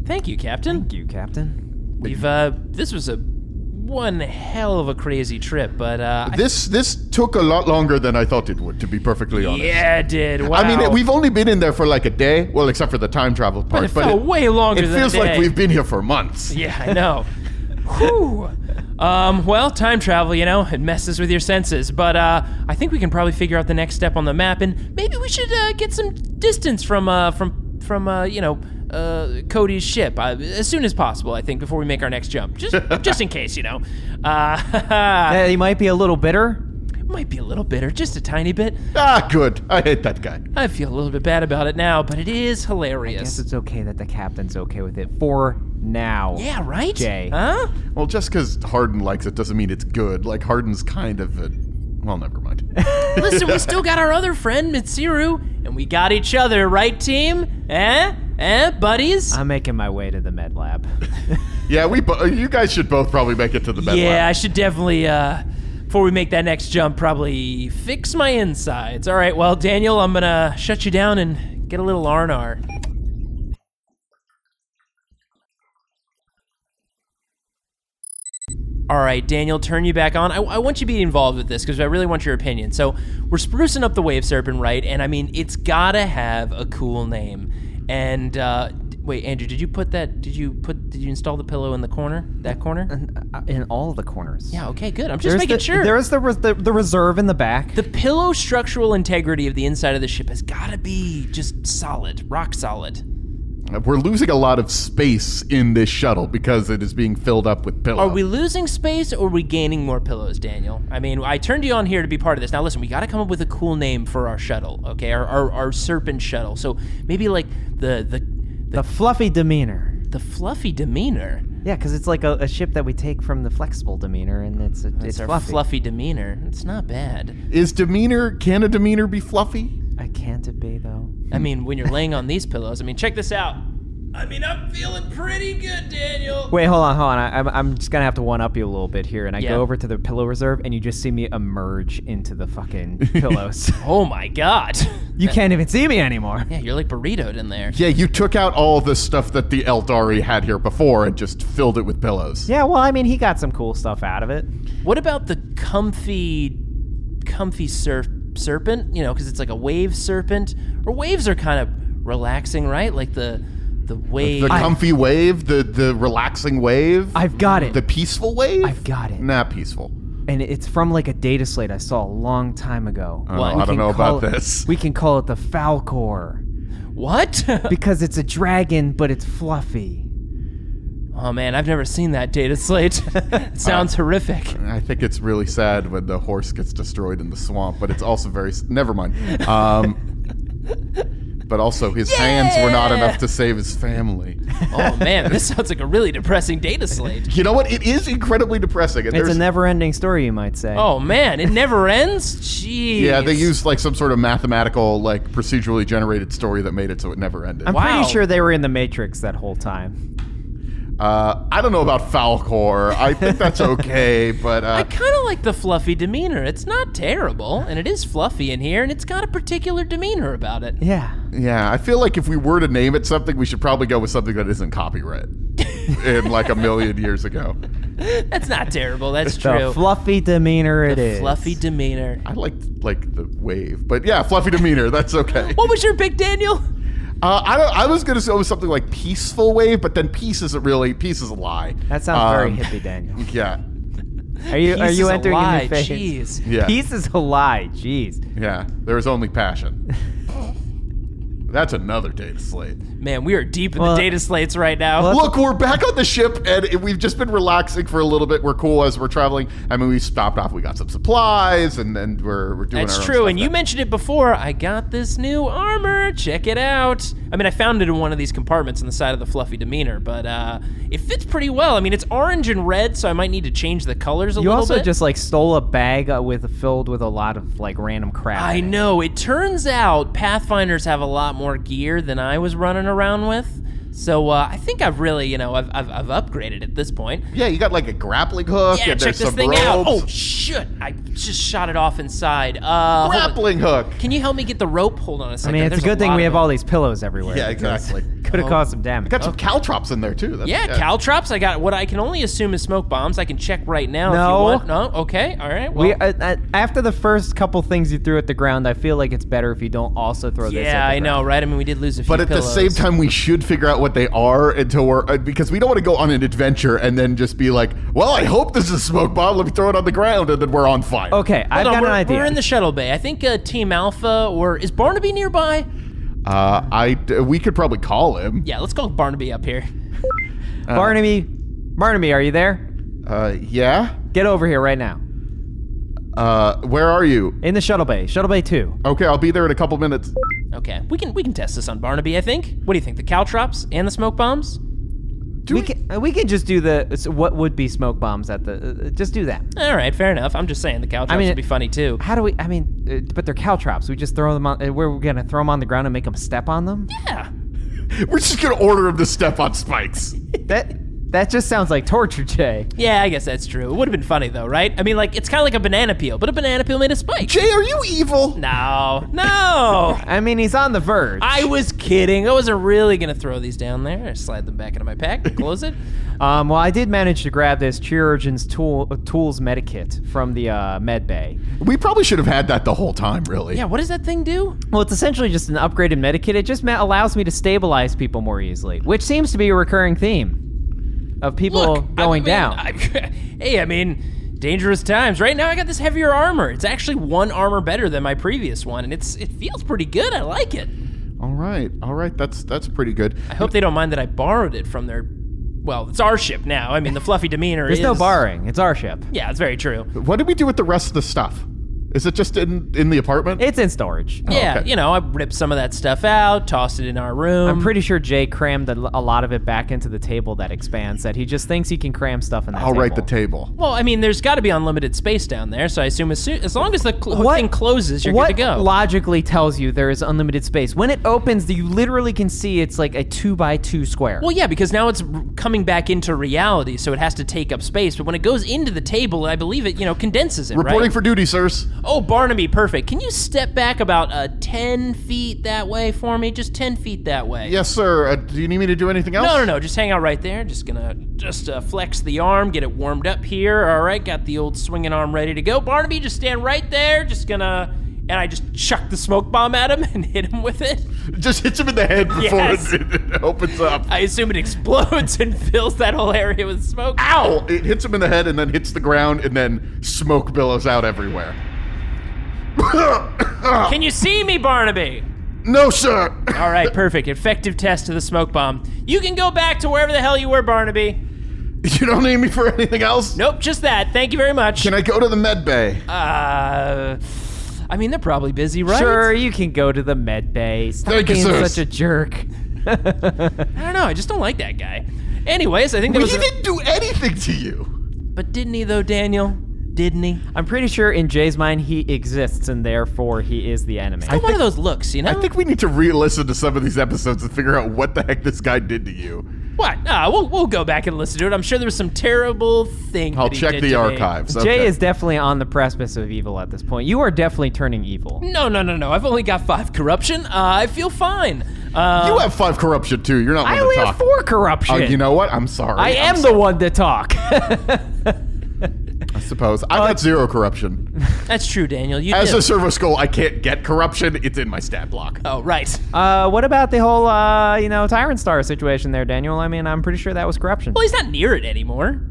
Speaker 3: Thank you, Captain.
Speaker 4: Thank you, Captain.
Speaker 3: We've this was one hell of a crazy trip, but
Speaker 5: This took a lot longer than I thought it would, to be perfectly honest.
Speaker 3: yeah, it did. Wow.
Speaker 5: I mean, we've only been in there for like a day, well, except for the time travel part.
Speaker 3: but it felt way longer
Speaker 5: It
Speaker 3: than
Speaker 5: feels
Speaker 3: a day.
Speaker 5: like we've been here for months.
Speaker 3: Yeah, I know. Whew. Well, time travel, it messes with your senses. But I think we can probably figure out the next step on the map, and maybe we should get some distance from Cody's ship as soon as possible. I think before we make our next jump, just in case,
Speaker 4: Yeah, he might be a little bitter.
Speaker 3: Might be a little bitter, just a tiny bit.
Speaker 5: Ah, good. I hate that guy.
Speaker 3: I feel a little bit bad about it now, but it is
Speaker 4: I
Speaker 3: hilarious.
Speaker 4: guess it's okay that the captain's okay with it for now.
Speaker 3: Yeah, right?
Speaker 4: Jay.
Speaker 3: Huh?
Speaker 5: Well, just because Harden likes it doesn't mean it's good. Like, Harden's kind of a... Well, never mind.
Speaker 3: Listen, we still got our other friend, Mitsuru, and we got each other, right, team? Buddies?
Speaker 4: I'm making my way to the med lab.
Speaker 5: Yeah, you guys should both probably make it to the med
Speaker 3: Yeah,
Speaker 5: lab.
Speaker 3: I should definitely, before we make that next jump, probably fix my insides. All right, well, Daniel, I'm gonna shut you down and get a little R&R. All right, Daniel, turn you back on. I want you to be involved with this because I really want your opinion. So we're sprucing up the Wave Serpent, right? And I mean, it's gotta have a cool name. And wait, Andrew, did you install the pillow in the corner? That corner?
Speaker 4: In all the corners.
Speaker 3: Yeah. Okay. Good. I'm just making sure.
Speaker 4: There's the reserve in the back.
Speaker 3: The pillow structural integrity of the inside of the ship has got to be just solid, rock solid.
Speaker 5: We're losing a lot of space in this shuttle because it is being filled up with pillows.
Speaker 3: Are we losing space or are we gaining more pillows, Daniel? I mean, I turned you on here to be part of this. Now, listen, we got to come up with a cool name for our shuttle, okay? Our Serpent shuttle. So maybe like
Speaker 4: The fluffy demeanor.
Speaker 3: the fluffy demeanor.
Speaker 4: Yeah, because it's like a ship that we take from the flexible demeanor, and it's
Speaker 3: our
Speaker 4: fluffy.
Speaker 3: fluffy demeanor. It's not bad.
Speaker 5: Can a demeanor be fluffy?
Speaker 4: I can't it be, though.
Speaker 3: I mean, when you're laying on these pillows, I mean, check this out. I mean, I'm feeling pretty good, Daniel.
Speaker 4: Wait, hold on. I'm just gonna have to one-up you a little bit here, and I
Speaker 3: Yeah.
Speaker 4: go over to the pillow reserve, and you just see me emerge into the fucking pillows.
Speaker 3: Oh my God.
Speaker 4: You can't even see me anymore.
Speaker 3: Yeah, you're like burritoed in there.
Speaker 5: Yeah, you took out all the stuff that the Aeldari had here before and just filled it with pillows.
Speaker 4: Yeah, well, I mean, he got some cool stuff out of it.
Speaker 3: What about the comfy serpent? Because it's like a wave serpent. Or waves are kind of relaxing, right? Like the wave.
Speaker 5: The comfy wave, the relaxing wave.
Speaker 4: I've got it.
Speaker 5: The peaceful wave?
Speaker 4: I've got it.
Speaker 5: Not peaceful.
Speaker 4: And it's from like a data slate I saw a long time ago.
Speaker 5: Oh,
Speaker 3: What?
Speaker 5: I don't
Speaker 4: can
Speaker 5: know
Speaker 4: call
Speaker 5: about
Speaker 4: it-
Speaker 5: this.
Speaker 4: We can call it the Falcor.
Speaker 3: What?
Speaker 4: Because it's a dragon, but it's fluffy.
Speaker 3: Oh man, I've never seen that data slate. It sounds horrific.
Speaker 5: I think it's really sad when the horse gets destroyed in the swamp, but it's also very... Never mind. But also, his hands were not enough to save his family.
Speaker 3: Oh man, this sounds like a really depressing data slate.
Speaker 5: You know what? It is incredibly depressing. And
Speaker 4: It's a
Speaker 5: there's-
Speaker 4: never-ending story, you might say.
Speaker 3: Oh man, it never ends? Jeez.
Speaker 5: Yeah, they used like some sort of mathematical, like procedurally generated story that made it so it never ended.
Speaker 4: I'm
Speaker 3: Wow.
Speaker 4: pretty sure they were in the Matrix that whole time.
Speaker 5: I don't know about Falcor. I think that's okay, but
Speaker 3: I kind of like the fluffy demeanor. It's not terrible, and it is fluffy in here, and it's got a particular demeanor about it.
Speaker 4: Yeah.
Speaker 5: yeah, I feel like if we were to name it something, we should probably go with something that isn't copyright. in like a million years ago.
Speaker 3: That's not terrible. That's
Speaker 4: The
Speaker 3: true.
Speaker 4: fluffy demeanor it is.
Speaker 3: Fluffy demeanor.
Speaker 5: I like the wave, but yeah, fluffy demeanor. That's okay.
Speaker 3: What was your pick, Daniel?
Speaker 5: I was gonna say it was something like peaceful wave, but then peace is a lie.
Speaker 4: That sounds very hippie, Daniel.
Speaker 5: Yeah,
Speaker 4: Are you
Speaker 3: Peace is a
Speaker 4: entering a
Speaker 3: lie.
Speaker 4: new phase?
Speaker 3: Jeez.
Speaker 5: yeah,
Speaker 4: Peace is a lie. Jeez.
Speaker 5: yeah. There is only passion. That's another data slate.
Speaker 3: Man, we are deep in
Speaker 4: Well-
Speaker 3: the data slates right now.
Speaker 4: well,
Speaker 5: Look, we're back on the ship, and we've just been relaxing for a little bit. We're cool as we're traveling. I mean, we stopped off. We got some supplies, and we're doing
Speaker 3: That's
Speaker 5: our own
Speaker 3: true,
Speaker 5: stuff
Speaker 3: and you
Speaker 5: now.
Speaker 3: mentioned it before. I got this new armor. Check it out. I mean, I found it in one of these compartments on the side of the fluffy demeanor, but it fits pretty well. I mean, it's orange and red, so I might need to change the colors a
Speaker 4: You
Speaker 3: little
Speaker 4: also
Speaker 3: bit.
Speaker 4: just like stole a bag filled with a lot of like random crap.
Speaker 3: I
Speaker 4: in it.
Speaker 3: know. It turns out Pathfinders have a lot more gear than I was running around with. So I think I've really, I've upgraded at this point.
Speaker 5: Yeah, you got like a grappling hook.
Speaker 3: Yeah,
Speaker 5: and
Speaker 3: check
Speaker 5: there's
Speaker 3: this
Speaker 5: some
Speaker 3: thing
Speaker 5: ropes.
Speaker 3: out. Oh, shit. I just shot it off inside. Hold on.
Speaker 5: Grappling hook.
Speaker 3: Can you help me get the rope? Hold on a
Speaker 4: I
Speaker 3: second.
Speaker 4: mean, it's
Speaker 3: There's
Speaker 4: a good thing
Speaker 3: lot
Speaker 4: we
Speaker 3: of
Speaker 4: have all
Speaker 3: them.
Speaker 4: these pillows everywhere.
Speaker 5: Yeah, exactly.
Speaker 4: Could have caused some damage.
Speaker 5: Got some caltrops in there too. That's,
Speaker 3: Yeah, caltrops. I got what I can only assume is smoke bombs. I can check right now if
Speaker 4: No.
Speaker 3: you want. No? Okay. All right. Well,
Speaker 4: After the first couple things you threw at the ground, I feel like it's better if you don't also throw this at
Speaker 3: yeah,
Speaker 4: the
Speaker 3: I know,
Speaker 4: ground.
Speaker 3: right? I mean, we did lose a few
Speaker 5: But at
Speaker 3: pillows.
Speaker 5: the same time, we should figure out what they are until we're because we don't want to go on an adventure and then just be like, well, I hope this is a smoke bomb. Let me throw it on the ground, and then we're on fire.
Speaker 4: Okay, I've
Speaker 3: Hold on,
Speaker 4: got an idea.
Speaker 3: We're in the shuttle bay. I think Team Alpha or is Barnaby nearby?
Speaker 5: We could probably call him.
Speaker 3: Yeah, let's call Barnaby up here.
Speaker 4: Barnaby, are you there?
Speaker 5: Yeah.
Speaker 4: Get over here right now.
Speaker 5: Where are you?
Speaker 4: In the shuttle bay 2.
Speaker 5: Okay, I'll be there in a couple minutes.
Speaker 3: Okay, we can test this on Barnaby. I think. What do you think? The caltrops and the smoke bombs?
Speaker 4: We can just do what would be smoke bombs at the just do that.
Speaker 3: All right, fair enough. I'm just saying the caltrops would be funny too.
Speaker 4: How do we? I mean, but they're caltrops. We just throw them on. We're gonna throw them on the ground and make them step on them.
Speaker 3: Yeah.
Speaker 5: We're just gonna order him to step on spikes.
Speaker 4: That just sounds like torture, Jay.
Speaker 3: Yeah, I guess that's true. It would have been funny though, right? I mean, like it's kind of like a banana peel, but a banana peel made of spikes.
Speaker 5: Jay, are you evil?
Speaker 3: No.
Speaker 4: I mean, he's on the verge.
Speaker 3: I was kidding. I wasn't really gonna throw these down there. I slide them back into my pack, close it.
Speaker 4: Well, I did manage to grab this Chirurgeon's Tools Medikit from the med bay.
Speaker 5: We probably should have had that the whole time, really.
Speaker 3: Yeah, what does that thing do?
Speaker 4: Well, it's essentially just an upgraded Medikit. It just allows me to stabilize people more easily, which seems to be a recurring theme of people going down.
Speaker 3: Hey, I mean, dangerous times. Right now, I got this heavier armor. It's actually one armor better than my previous one, and it feels pretty good. I like it.
Speaker 5: All right. That's pretty good.
Speaker 3: I hope they don't mind that I borrowed it from their. Well, it's our ship now. I mean, the fluffy demeanor
Speaker 4: There's
Speaker 3: is.
Speaker 4: no borrowing. It's our ship.
Speaker 3: Yeah, it's very true.
Speaker 5: What did we do with the rest of the stuff? Is it just in the apartment?
Speaker 4: It's in storage.
Speaker 3: Yeah,
Speaker 5: okay.
Speaker 3: I ripped some of that stuff out, tossed it in our room.
Speaker 4: I'm pretty sure Jay crammed a lot of it back into the table that expands, that he just thinks he can cram stuff in that
Speaker 5: I'll
Speaker 4: table.
Speaker 5: write the table.
Speaker 3: Well, I mean, there's got to be unlimited space down there, so I assume as long as the thing closes, you're
Speaker 4: what
Speaker 3: good to go.
Speaker 4: logically tells you there is unlimited space? When it opens, you literally can see it's like a 2x2 square.
Speaker 3: Well, yeah, because now it's coming back into reality, so it has to take up space. But when it goes into the table, I believe it, condenses it,
Speaker 5: Reporting
Speaker 3: right?
Speaker 5: for duty, sirs.
Speaker 3: Oh, Barnaby, perfect. Can you step back about 10 feet that way for me? Just 10 feet that way.
Speaker 5: Yes, sir. Do you need me to do anything else?
Speaker 3: No. Just hang out right there. Just gonna flex the arm, get it warmed up here. All right, got the old swinging arm ready to go. Barnaby, just stand right there. And I just chuck the smoke bomb at him and hit him with it.
Speaker 5: Just hits him in the head before
Speaker 3: Yes.
Speaker 5: it opens up.
Speaker 3: I assume it explodes and fills that whole area with smoke.
Speaker 5: Ow! It hits him in the head and then hits the ground and then smoke billows out everywhere.
Speaker 3: Can you see me, Barnaby?
Speaker 5: No, sir.
Speaker 3: All right, perfect. Effective test of the smoke bomb. You can go back to wherever the hell you were, Barnaby.
Speaker 5: You don't need me for anything else?
Speaker 3: Nope, just that. Thank you very much.
Speaker 5: Can I go to the med bay?
Speaker 3: I mean, they're probably busy, right?
Speaker 4: Sure, you can go to the med bay. Stop
Speaker 5: Thank you,
Speaker 4: being
Speaker 5: sir.
Speaker 4: such a jerk.
Speaker 3: I don't know. I just don't like that guy. Anyways, I think there
Speaker 5: He
Speaker 3: was.
Speaker 5: didn't do anything to you.
Speaker 3: But didn't he, though, Daniel? Didn't he?
Speaker 4: I'm pretty sure in Jay's mind he exists and therefore he is the enemy.
Speaker 3: One of those looks,
Speaker 5: I think we need to re-listen to some of these episodes and figure out what the heck this guy did to you.
Speaker 3: What? We'll go back and listen to it. I'm sure there was some terrible thing.
Speaker 5: I'll
Speaker 3: that he
Speaker 5: check
Speaker 3: did
Speaker 5: the
Speaker 3: to me.
Speaker 5: archives.
Speaker 4: Jay
Speaker 5: Okay.
Speaker 4: is definitely on the precipice of evil at this point. You are definitely turning evil.
Speaker 3: No. I've only got 5 corruption. I feel fine.
Speaker 5: You have 5 corruption too. You're not one
Speaker 4: I
Speaker 5: to
Speaker 4: only
Speaker 5: talk.
Speaker 4: have 4 corruption.
Speaker 5: You know what? I'm sorry.
Speaker 4: I am the one to talk.
Speaker 5: I suppose. I've got 0 corruption.
Speaker 3: That's true, Daniel. You
Speaker 5: As
Speaker 3: do.
Speaker 5: a servo skull, I can't get corruption. It's in my stat block.
Speaker 3: Oh, right.
Speaker 4: What about the whole, Tyrant Star situation there, Daniel? I mean, I'm pretty sure that was corruption.
Speaker 3: Well, he's not near it anymore.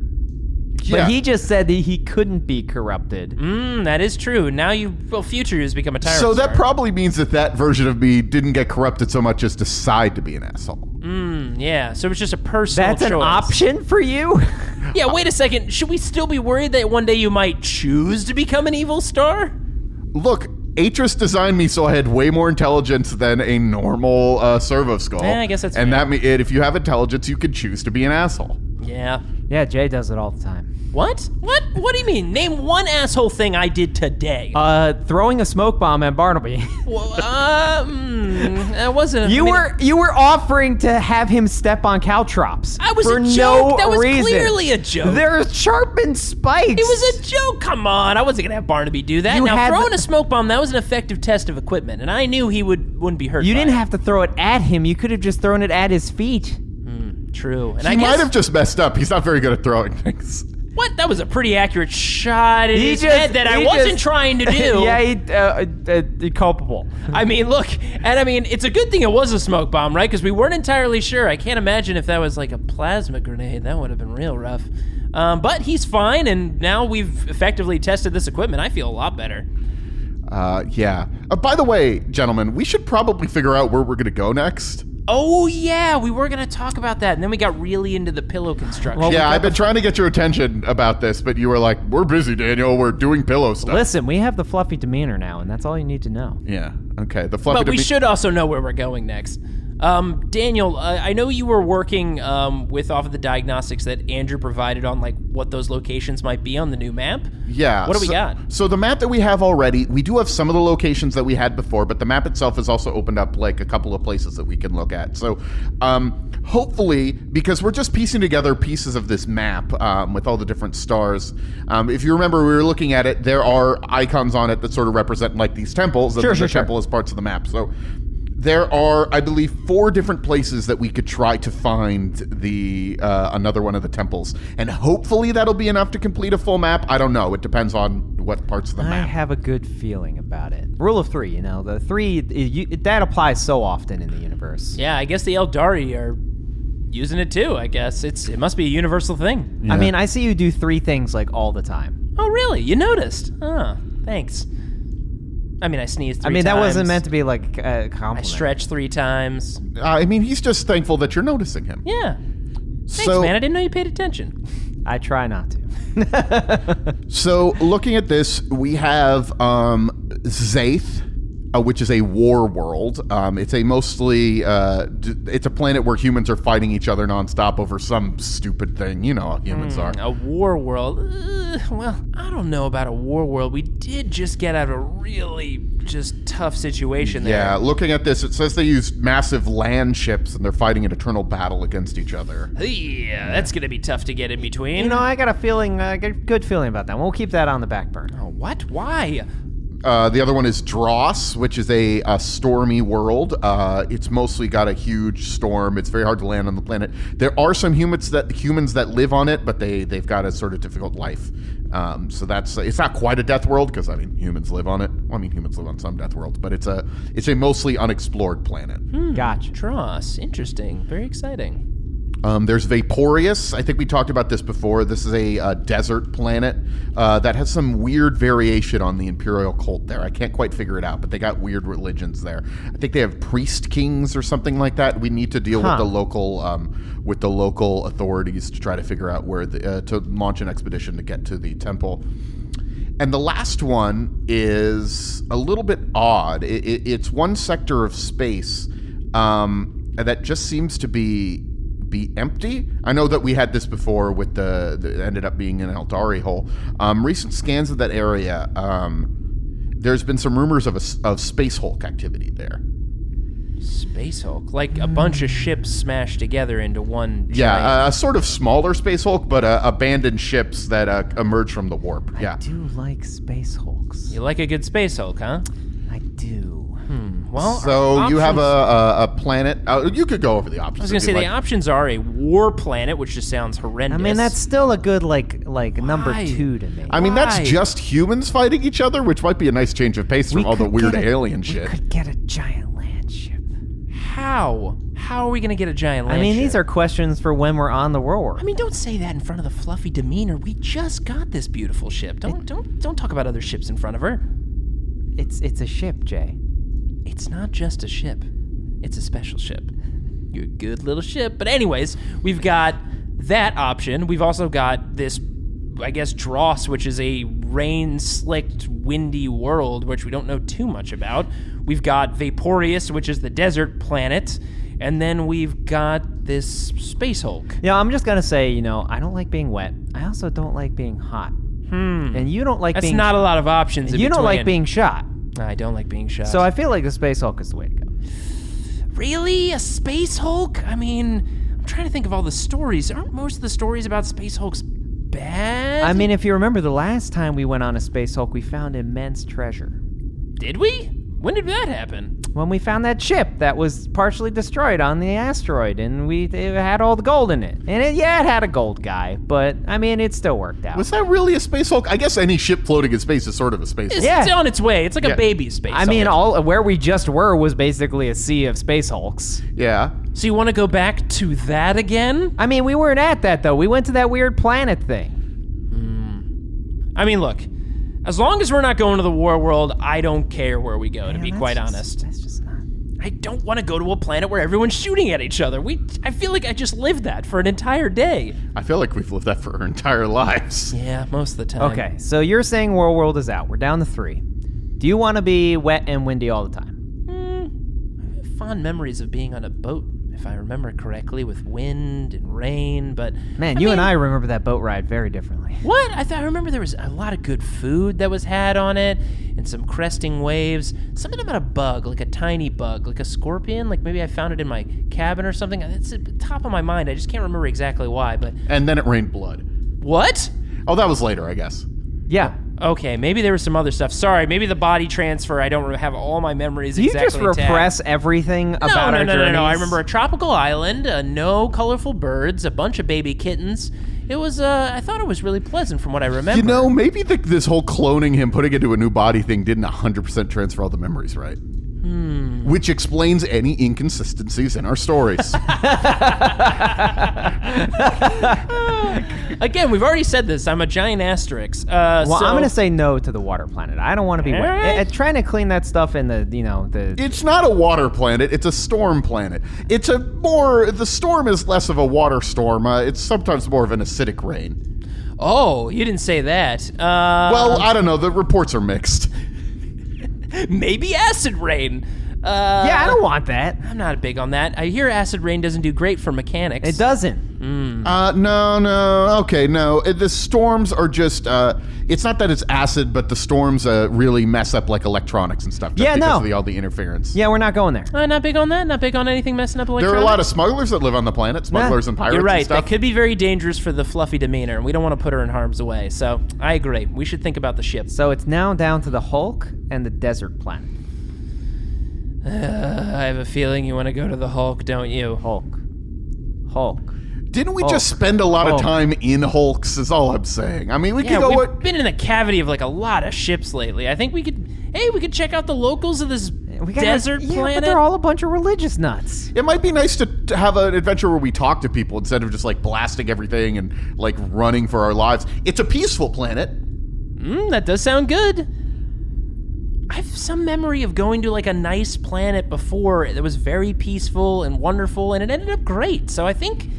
Speaker 4: But he just said that he couldn't be corrupted.
Speaker 3: That is true. Now future has become a tyrant.
Speaker 5: So that
Speaker 3: star.
Speaker 5: probably means that version of me didn't get corrupted so much as decide to be an asshole.
Speaker 3: Yeah, so it's just a personal
Speaker 4: That's
Speaker 3: choice.
Speaker 4: an option for you?
Speaker 3: Yeah, wait a second. Should we still be worried that one day you might choose to become an evil star?
Speaker 5: Look, Atris designed me so I had way more intelligence than a normal servo skull.
Speaker 3: Yeah, I guess that's
Speaker 5: And
Speaker 3: fair.
Speaker 5: if you have intelligence, you can choose to be an asshole.
Speaker 3: Yeah.
Speaker 4: Yeah, Jay does it all the time.
Speaker 3: What? What do you mean? Name one asshole thing I did today.
Speaker 4: Throwing a smoke bomb at Barnaby.
Speaker 3: Well, that wasn't.
Speaker 4: You were offering to have him step on caltrops.
Speaker 3: I was
Speaker 4: for
Speaker 3: a joke.
Speaker 4: No
Speaker 3: That was
Speaker 4: reason.
Speaker 3: clearly a joke.
Speaker 4: They're sharpened spikes.
Speaker 3: It was a joke. Come on, I wasn't gonna have Barnaby do that.
Speaker 4: You
Speaker 3: Now
Speaker 4: had
Speaker 3: throwing
Speaker 4: the-
Speaker 3: a smoke bomb, that was an effective test of equipment, and I knew he wouldn't be hurt.
Speaker 4: You
Speaker 3: by
Speaker 4: didn't
Speaker 3: it.
Speaker 4: have to throw it at him. You could have just thrown it at his feet.
Speaker 3: True. And
Speaker 5: He
Speaker 3: I guess,
Speaker 5: might have just messed up. He's not very good at throwing things.
Speaker 3: What? That was a pretty accurate shot in his
Speaker 4: just-
Speaker 3: head that I
Speaker 4: he
Speaker 3: wasn't
Speaker 4: just-
Speaker 3: trying to do.
Speaker 4: Yeah, he culpable.
Speaker 3: I mean, look, and I mean, it's a good thing it was a smoke bomb, right? Because we weren't entirely sure. I can't imagine if that was like a plasma grenade. That would have been real rough. But he's fine, and now we've effectively tested this equipment. I feel a lot better.
Speaker 5: Yeah. By the way, gentlemen, we should probably figure out where we're going to go next.
Speaker 3: Oh, yeah, we were going to talk about that, and then we got really into the pillow construction.
Speaker 5: Yeah, I've been trying to get your attention about this, but you were like, we're busy, Daniel. We're doing pillow stuff.
Speaker 4: Listen, we have the fluffy demeanor now, and that's all you need to know.
Speaker 5: Yeah. Okay. The fluffy
Speaker 3: But we should also know where we're going next. Daniel, I know you were working with off of the diagnostics that Andrew provided on like what those locations might be on the new map.
Speaker 5: Yeah.
Speaker 3: What do we got?
Speaker 5: So the map that we have already, we do have some of the locations that we had before, but the map itself has also opened up like a couple of places that we can look at. So hopefully, because we're just piecing together pieces of this map with all the different stars. If you remember, we were looking at it, there are icons on it that sort of represent like these temples, and the temple is parts of the map. So there are, I believe, 4 different places that we could try to find the another one of the temples, and hopefully that'll be enough to complete a full map. I don't know. It depends on what parts of the
Speaker 4: I
Speaker 5: map.
Speaker 4: have a good feeling about it. Rule of 3, the 3, that applies so often in the universe.
Speaker 3: Yeah, I guess the Aeldari are using it too, I guess. It must be a universal thing.
Speaker 5: Yeah.
Speaker 4: I mean, I see you do 3 things like all the time.
Speaker 3: Oh, really? You noticed? Oh, thanks. I mean, I sneezed 3 times.
Speaker 4: That wasn't meant to be like a
Speaker 3: I
Speaker 4: compliment.
Speaker 3: stretched 3 times.
Speaker 5: I mean, he's just thankful that you're noticing him.
Speaker 3: Yeah. Thanks,
Speaker 5: So-
Speaker 3: man. I didn't know you paid attention.
Speaker 4: I try not to.
Speaker 5: So, looking at this, we have Zaith, which is a war world. It's a mostly, it's a planet where humans are fighting each other nonstop over some stupid thing. You know how humans are.
Speaker 3: A war world. Well, I don't know about a war world. We did just get out of a really just tough situation there.
Speaker 5: Yeah, looking at this, it says they use massive land ships and they're fighting an eternal battle against each other.
Speaker 3: Yeah, that's going to be tough to get in between.
Speaker 4: I got a good feeling about that. We'll keep that on the back burner.
Speaker 3: Oh, what? Why?
Speaker 5: The other one is Dross, which is a stormy world. It's mostly got a huge storm. It's very hard to land on the planet. There are some humans that live on it, but they've got a sort of difficult life. So it's not quite a death world because humans live on it. Well, humans live on some death worlds, but it's a mostly unexplored planet.
Speaker 4: Gotcha.
Speaker 3: Dross. Interesting. Very exciting.
Speaker 5: There's Vaporeus. I think we talked about this before. This is a desert planet that has some weird variation on the Imperial cult there. I can't quite figure it out, but they got weird religions there. I think they have priest kings or something like that. We need to deal with the local authorities to try to figure out where to launch an expedition to get to the temple. And the last one is a little bit odd. It's one sector of space that just seems to be empty. I know that we had this before with the ended up being an Aeldari hole. Recent scans of that area, there's been some rumors of Space Hulk activity there.
Speaker 3: Space Hulk. Like a bunch of ships smashed together into one giant...
Speaker 5: Yeah, a sort of smaller Space Hulk, but abandoned ships that emerge from the warp. Yeah.
Speaker 4: I do like Space Hulks.
Speaker 3: You like a good Space Hulk, huh?
Speaker 4: I do.
Speaker 3: Well,
Speaker 5: So you have a planet. You could go over the options.
Speaker 3: I was going to say the options are a war planet, which just sounds horrendous.
Speaker 4: I mean, that's still a good like number
Speaker 3: Why?
Speaker 4: 2 to me.
Speaker 5: I mean, that's
Speaker 3: Why?
Speaker 5: just humans fighting each other, which might be a nice change of pace from all the
Speaker 4: could
Speaker 5: weird
Speaker 4: get
Speaker 5: alien
Speaker 4: We
Speaker 5: shit.
Speaker 4: could get a giant land ship.
Speaker 3: How? How are we going to get a giant land
Speaker 4: I mean,
Speaker 3: ship?
Speaker 4: these are questions for when we're on the war.
Speaker 3: I mean, don't say that in front of the fluffy demeanor. We just got this beautiful ship. Don't talk about other ships in front of her.
Speaker 4: It's a ship, Jay.
Speaker 3: It's not just a ship. It's a special ship. You're a good little ship. But anyways, we've got that option. We've also got this, I guess, Dross, which is a rain-slicked, windy world, which we don't know too much about. We've got Vaporeus, which is the desert planet. And then we've got this Space Hulk.
Speaker 4: Yeah, I'm just gonna say, I don't like being wet. I also don't like being hot. And you don't like
Speaker 3: That's
Speaker 4: being...
Speaker 3: not a lot of options in
Speaker 4: You don't like
Speaker 3: between.
Speaker 4: being shot.
Speaker 3: I don't like being shot.
Speaker 4: So I feel like the Space Hulk is the way to go.
Speaker 3: Really? A Space Hulk? I mean, I'm trying to think of all the stories. Aren't most of the stories about Space Hulks bad?
Speaker 4: I mean, if you remember the last time we went on a Space Hulk, we found immense treasure.
Speaker 3: Did we? When did that happen?
Speaker 4: When we found that ship that was partially destroyed on the asteroid, and it had all the gold in it. And it had a gold guy, but, I mean, it still worked out.
Speaker 5: Was that really a Space Hulk? I guess any ship floating in space is sort of a Space Hulk.
Speaker 3: It's on its way. It's like a baby Space
Speaker 4: I mean,
Speaker 3: Hulk.
Speaker 4: where we just were was basically a sea of Space Hulks.
Speaker 5: Yeah.
Speaker 3: So you want to go back to that again?
Speaker 4: I mean, we weren't at that, though. We went to that weird planet thing.
Speaker 3: I mean, look. As long as we're not going to the war world, I don't care where we go, to be quite honest.
Speaker 4: That's just not...
Speaker 3: I don't want to go to a planet where everyone's shooting at each other. I feel like I just lived that for an entire day.
Speaker 5: I feel like we've lived that for our entire lives.
Speaker 3: Yeah, most of the time.
Speaker 4: Okay, so you're saying War World is out. We're down to 3. Do you want to be wet and windy all the time?
Speaker 3: I have fond memories of being on a boat, if I remember correctly, with wind and rain, but...
Speaker 4: Man, you and I remember that boat ride very differently.
Speaker 3: What? I remember there was a lot of good food that was had on it, and some cresting waves. Something about a bug, like a tiny bug, like a scorpion. Like maybe I found it in my cabin or something. It's at the top of my mind. I just can't remember exactly why, but...
Speaker 5: And then it rained blood.
Speaker 3: What?
Speaker 5: Oh, that was later, I guess.
Speaker 4: Yeah.
Speaker 3: Okay, maybe there was some other stuff. Sorry, maybe the body transfer. I don't have all my memories
Speaker 4: Do you
Speaker 3: exactly
Speaker 4: just
Speaker 3: tagged.
Speaker 4: repress everything about our journeys?
Speaker 3: No. I remember a tropical island, no colorful birds, a bunch of baby kittens. It was, I thought it was really pleasant from what I remember.
Speaker 5: Maybe this whole cloning him, putting into a new body thing didn't 100% transfer all the memories, right? Which explains any inconsistencies in our stories.
Speaker 3: Again, we've already said this. I'm a giant asterisk.
Speaker 4: Well, I'm going to say no to the water planet. I don't want to be wet.
Speaker 3: Alright.
Speaker 4: Trying to clean that stuff in the...
Speaker 5: It's not a water planet. It's a storm planet. The storm is less of a water storm. It's sometimes more of an acidic rain.
Speaker 3: Oh, you didn't say that.
Speaker 5: Well, I don't know. The reports are mixed.
Speaker 3: Maybe acid rain.
Speaker 4: Yeah, I don't want that.
Speaker 3: I'm not big on that. I hear acid rain doesn't do great for mechanics.
Speaker 4: It doesn't.
Speaker 5: No. Okay, no. The storms are just, it's not that it's acid, but the storms really mess up like electronics and stuff. Just because of all the interference.
Speaker 4: Yeah, we're not going there.
Speaker 3: Not big on that. Not big on anything messing up electronics.
Speaker 5: There are a lot of smugglers that live on the planet, smugglers and pirates
Speaker 3: You're right.
Speaker 5: and stuff.
Speaker 3: That could be very dangerous for the fluffy demeanor, and we don't want to put her in harm's way. So I agree. We should think about the ship.
Speaker 4: So it's now down to the Hulk and the desert planet.
Speaker 3: I have a feeling you want to go to the Hulk, don't you?
Speaker 4: Hulk.
Speaker 5: Didn't we just spend a lot of time in Hulks, is all I'm saying. I mean, we could go...
Speaker 3: We've been in the cavity of like a lot of ships lately. I think we could check out the locals of this desert
Speaker 4: Yeah,
Speaker 3: planet.
Speaker 4: but they're all a bunch of religious nuts.
Speaker 5: It might be nice to have an adventure where we talk to people instead of just like blasting everything and like running for our lives. It's a peaceful planet.
Speaker 3: That does sound good. I have some memory of going to like a nice planet before that was very peaceful and wonderful, and it ended up great. So I think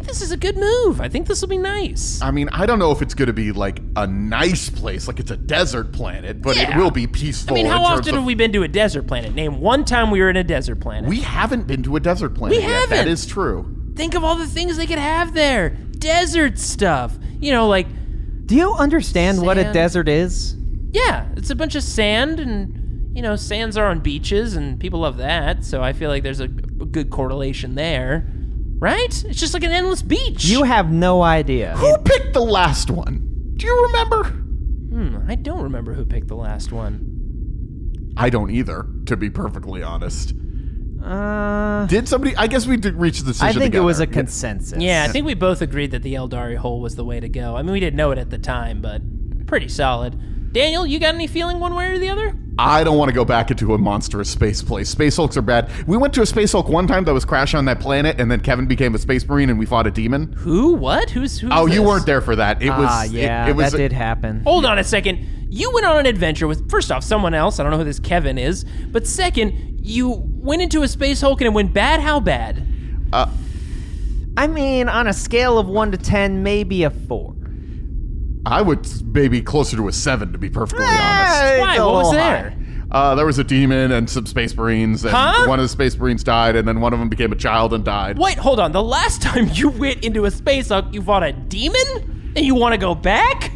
Speaker 3: this is a good move. I think this will be nice.
Speaker 5: I mean, I don't know if it's going to be like a nice place, like it's a desert planet, but it will be peaceful.
Speaker 3: I mean, how
Speaker 5: in terms
Speaker 3: often
Speaker 5: of-
Speaker 3: have we been to a desert planet? Name one time we were in a desert planet.
Speaker 5: We haven't been to a desert planet
Speaker 3: We
Speaker 5: yet.
Speaker 3: haven't.
Speaker 5: That is true.
Speaker 3: Think of all the things they could have there. Desert stuff. Like...
Speaker 4: Do you understand what a
Speaker 3: Sand.
Speaker 4: desert is?
Speaker 3: Yeah, it's a bunch of sand, and, sands are on beaches, and people love that, so I feel like there's a good correlation there. Right? It's just like an endless beach.
Speaker 4: You have no idea.
Speaker 5: Who picked the last one? Do you remember?
Speaker 3: I don't remember who picked the last one.
Speaker 5: I don't either, to be perfectly honest.
Speaker 4: I
Speaker 5: Did somebody? I guess we did reach the decision
Speaker 4: think it was a
Speaker 5: together.
Speaker 4: consensus.
Speaker 3: Yeah, I think we both agreed that the Aeldari hole was the way to go. I mean, we didn't know it at the time, but pretty solid. Daniel, you got any feeling one way or the other?
Speaker 5: I don't want to go back into a monstrous space place. Space Hulks are bad. We went to a Space Hulk one time that was crashing on that planet, and then Kevin became a Space Marine, and we fought a demon.
Speaker 3: Who? What? Who's
Speaker 5: Oh,
Speaker 3: this?
Speaker 5: you weren't there for that. It was.
Speaker 4: yeah,
Speaker 5: it was.
Speaker 4: that did happen.
Speaker 3: Hold on a second. You went on an adventure with, first off, someone else. I don't know who this Kevin is. But second, you went into a Space Hulk and it went bad? How bad?
Speaker 4: I mean, on a scale of 1 to 10, maybe a 4.
Speaker 5: I would maybe closer to a 7, to be perfectly honest.
Speaker 3: Why? What was there?
Speaker 5: There was a demon and some Space Marines, and
Speaker 3: Huh?
Speaker 5: one of the Space Marines died, and then one of them became a child and died.
Speaker 3: Wait, hold on. The last time you went into a Space Hulk, you fought a demon? And you want to go back?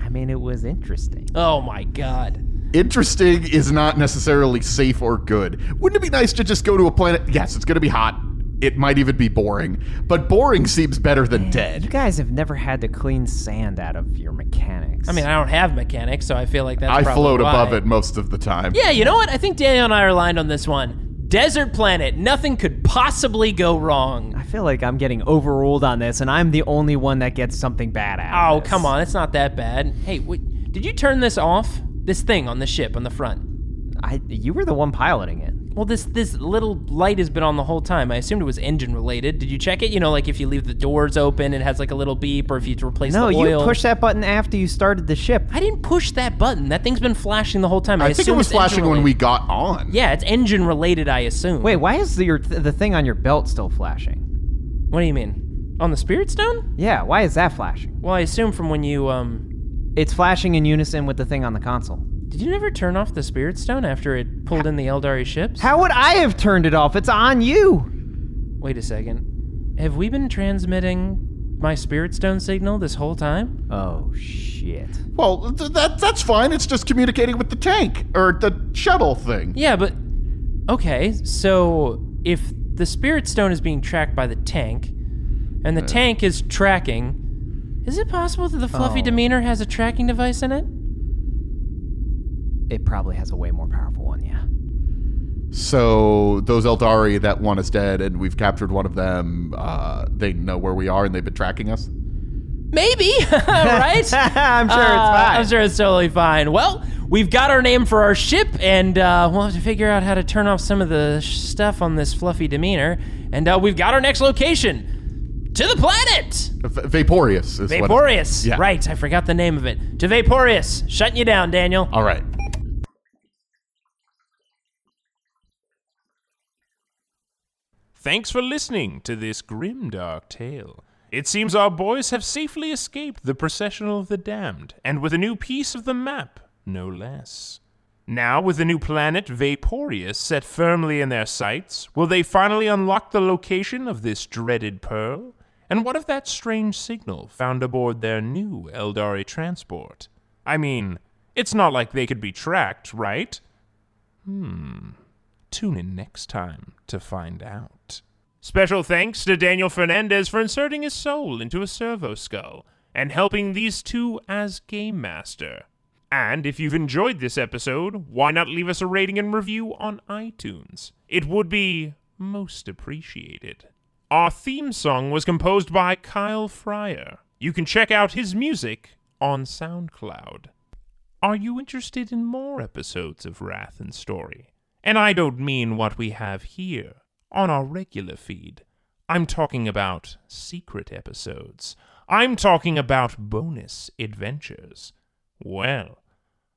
Speaker 4: I mean, it was interesting.
Speaker 3: Oh my god.
Speaker 5: Interesting is not necessarily safe or good. Wouldn't it be nice to just go to a planet? Yes, it's going to be hot. It might even be boring, but boring seems better than
Speaker 4: You
Speaker 5: dead.
Speaker 4: guys have never had to clean sand out of your mechanics.
Speaker 3: I mean, I don't have mechanics, so I feel like that's
Speaker 5: I
Speaker 3: probably
Speaker 5: float
Speaker 3: why.
Speaker 5: above it most of the time.
Speaker 3: Yeah, you know what? I think Daniel and I are aligned on this one. Desert planet. Nothing could possibly go wrong.
Speaker 4: I feel like I'm getting overruled on this, and I'm the only one that gets something bad out
Speaker 3: Oh,
Speaker 4: of this.
Speaker 3: come on. It's not that bad. Hey, wait, did you turn this off? This thing on the ship on the front?
Speaker 4: You were the one piloting it.
Speaker 3: Well, this little light has been on the whole time. I assumed it was engine related. Did you check it? You know, like if you leave the doors open, it has like a little beep, or if you replace
Speaker 4: No,
Speaker 3: the oil.
Speaker 4: you pushed that button after you started the ship.
Speaker 3: I didn't push that button. That thing's been flashing the whole time.
Speaker 5: I think it
Speaker 3: assume
Speaker 5: was
Speaker 3: it's engine
Speaker 5: flashing when we
Speaker 3: related.
Speaker 5: got on.
Speaker 3: Yeah, it's engine related, I assume.
Speaker 4: Wait, why is the thing on your belt still flashing?
Speaker 3: What do you mean? On the Spirit Stone?
Speaker 4: Yeah, why is that flashing?
Speaker 3: Well, I assume from when you,
Speaker 4: It's flashing in unison with the thing on the console.
Speaker 3: Did you never turn off the Spirit Stone after it pulled in the Aeldari ships?
Speaker 4: How would I have turned it off? It's on you.
Speaker 3: Wait a second. Have we been transmitting my Spirit Stone signal this whole time?
Speaker 4: Oh, shit.
Speaker 5: Well, that's fine. It's just communicating with the tank or the shuttle thing.
Speaker 3: Yeah, but... Okay, so if the Spirit Stone is being tracked by the tank, and the tank is tracking, is it possible that the Fluffy Demeanor has a tracking device in it?
Speaker 4: It probably has a way more powerful one, yeah.
Speaker 5: So those Aeldari that want us dead, and we've captured one of them, they know where we are and they've been tracking us?
Speaker 3: Maybe, right?
Speaker 4: I'm sure it's fine.
Speaker 3: I'm sure it's totally fine. Well, we've got our name for our ship, and we'll have to figure out how to turn off some of the stuff on this Fluffy Demeanor. And we've got our next location. To the planet!
Speaker 5: Vaporius is what
Speaker 3: Vaporius.
Speaker 5: Yeah.
Speaker 3: Right, I forgot the name of it. To Vaporius. Shutting you down, Daniel.
Speaker 5: All right.
Speaker 2: Thanks for listening to this grimdark tale. It seems our boys have safely escaped the processional of the damned, and with a new piece of the map, no less. Now, with the new planet Vaporius set firmly in their sights, will they finally unlock the location of this dreaded pearl? And what of that strange signal found aboard their new Aeldari transport? I mean, it's not like they could be tracked, right? Tune in next time to find out. Special thanks to Daniel Fernandez for inserting his soul into a servo skull and helping these two as Game Master. And if you've enjoyed this episode, why not leave us a rating and review on iTunes? It would be most appreciated. Our theme song was composed by Kyle Fryer. You can check out his music on SoundCloud. Are you interested in more episodes of Wrath and Story? And I don't mean what we have here on our regular feed. I'm talking about secret episodes. I'm talking about bonus adventures. Well,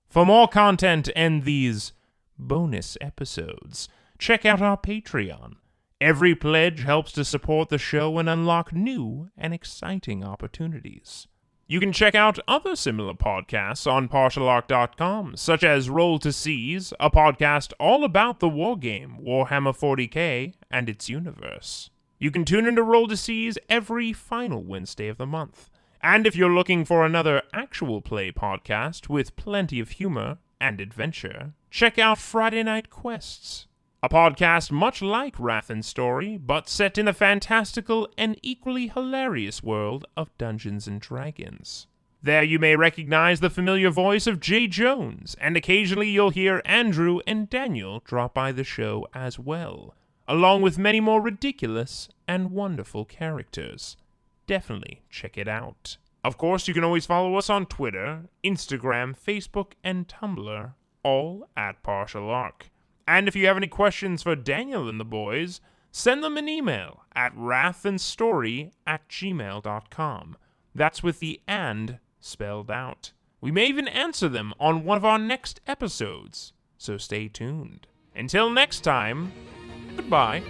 Speaker 2: for more content and these bonus episodes, check out our Patreon. Every pledge helps to support the show and unlock new and exciting opportunities. You can check out other similar podcasts on partialarc.com, such as Roll to Seize, a podcast all about the wargame Warhammer 40k and its universe. You can tune into Roll to Seize every final Wednesday of the month. And if you're looking for another actual play podcast with plenty of humor and adventure, check out Friday Night Quests, a podcast much like Wrath and Story, but set in the fantastical and equally hilarious world of Dungeons & Dragons. There you may recognize the familiar voice of Jay Jones, and occasionally you'll hear Andrew and Daniel drop by the show as well, along with many more ridiculous and wonderful characters. Definitely check it out. Of course, you can always follow us on Twitter, Instagram, Facebook, and Tumblr, all at Partial Arc. And if you have any questions for Daniel and the boys, send them an email at wrathandstory@gmail.com. That's with the "and" spelled out. We may even answer them on one of our next episodes, so stay tuned. Until next time, goodbye.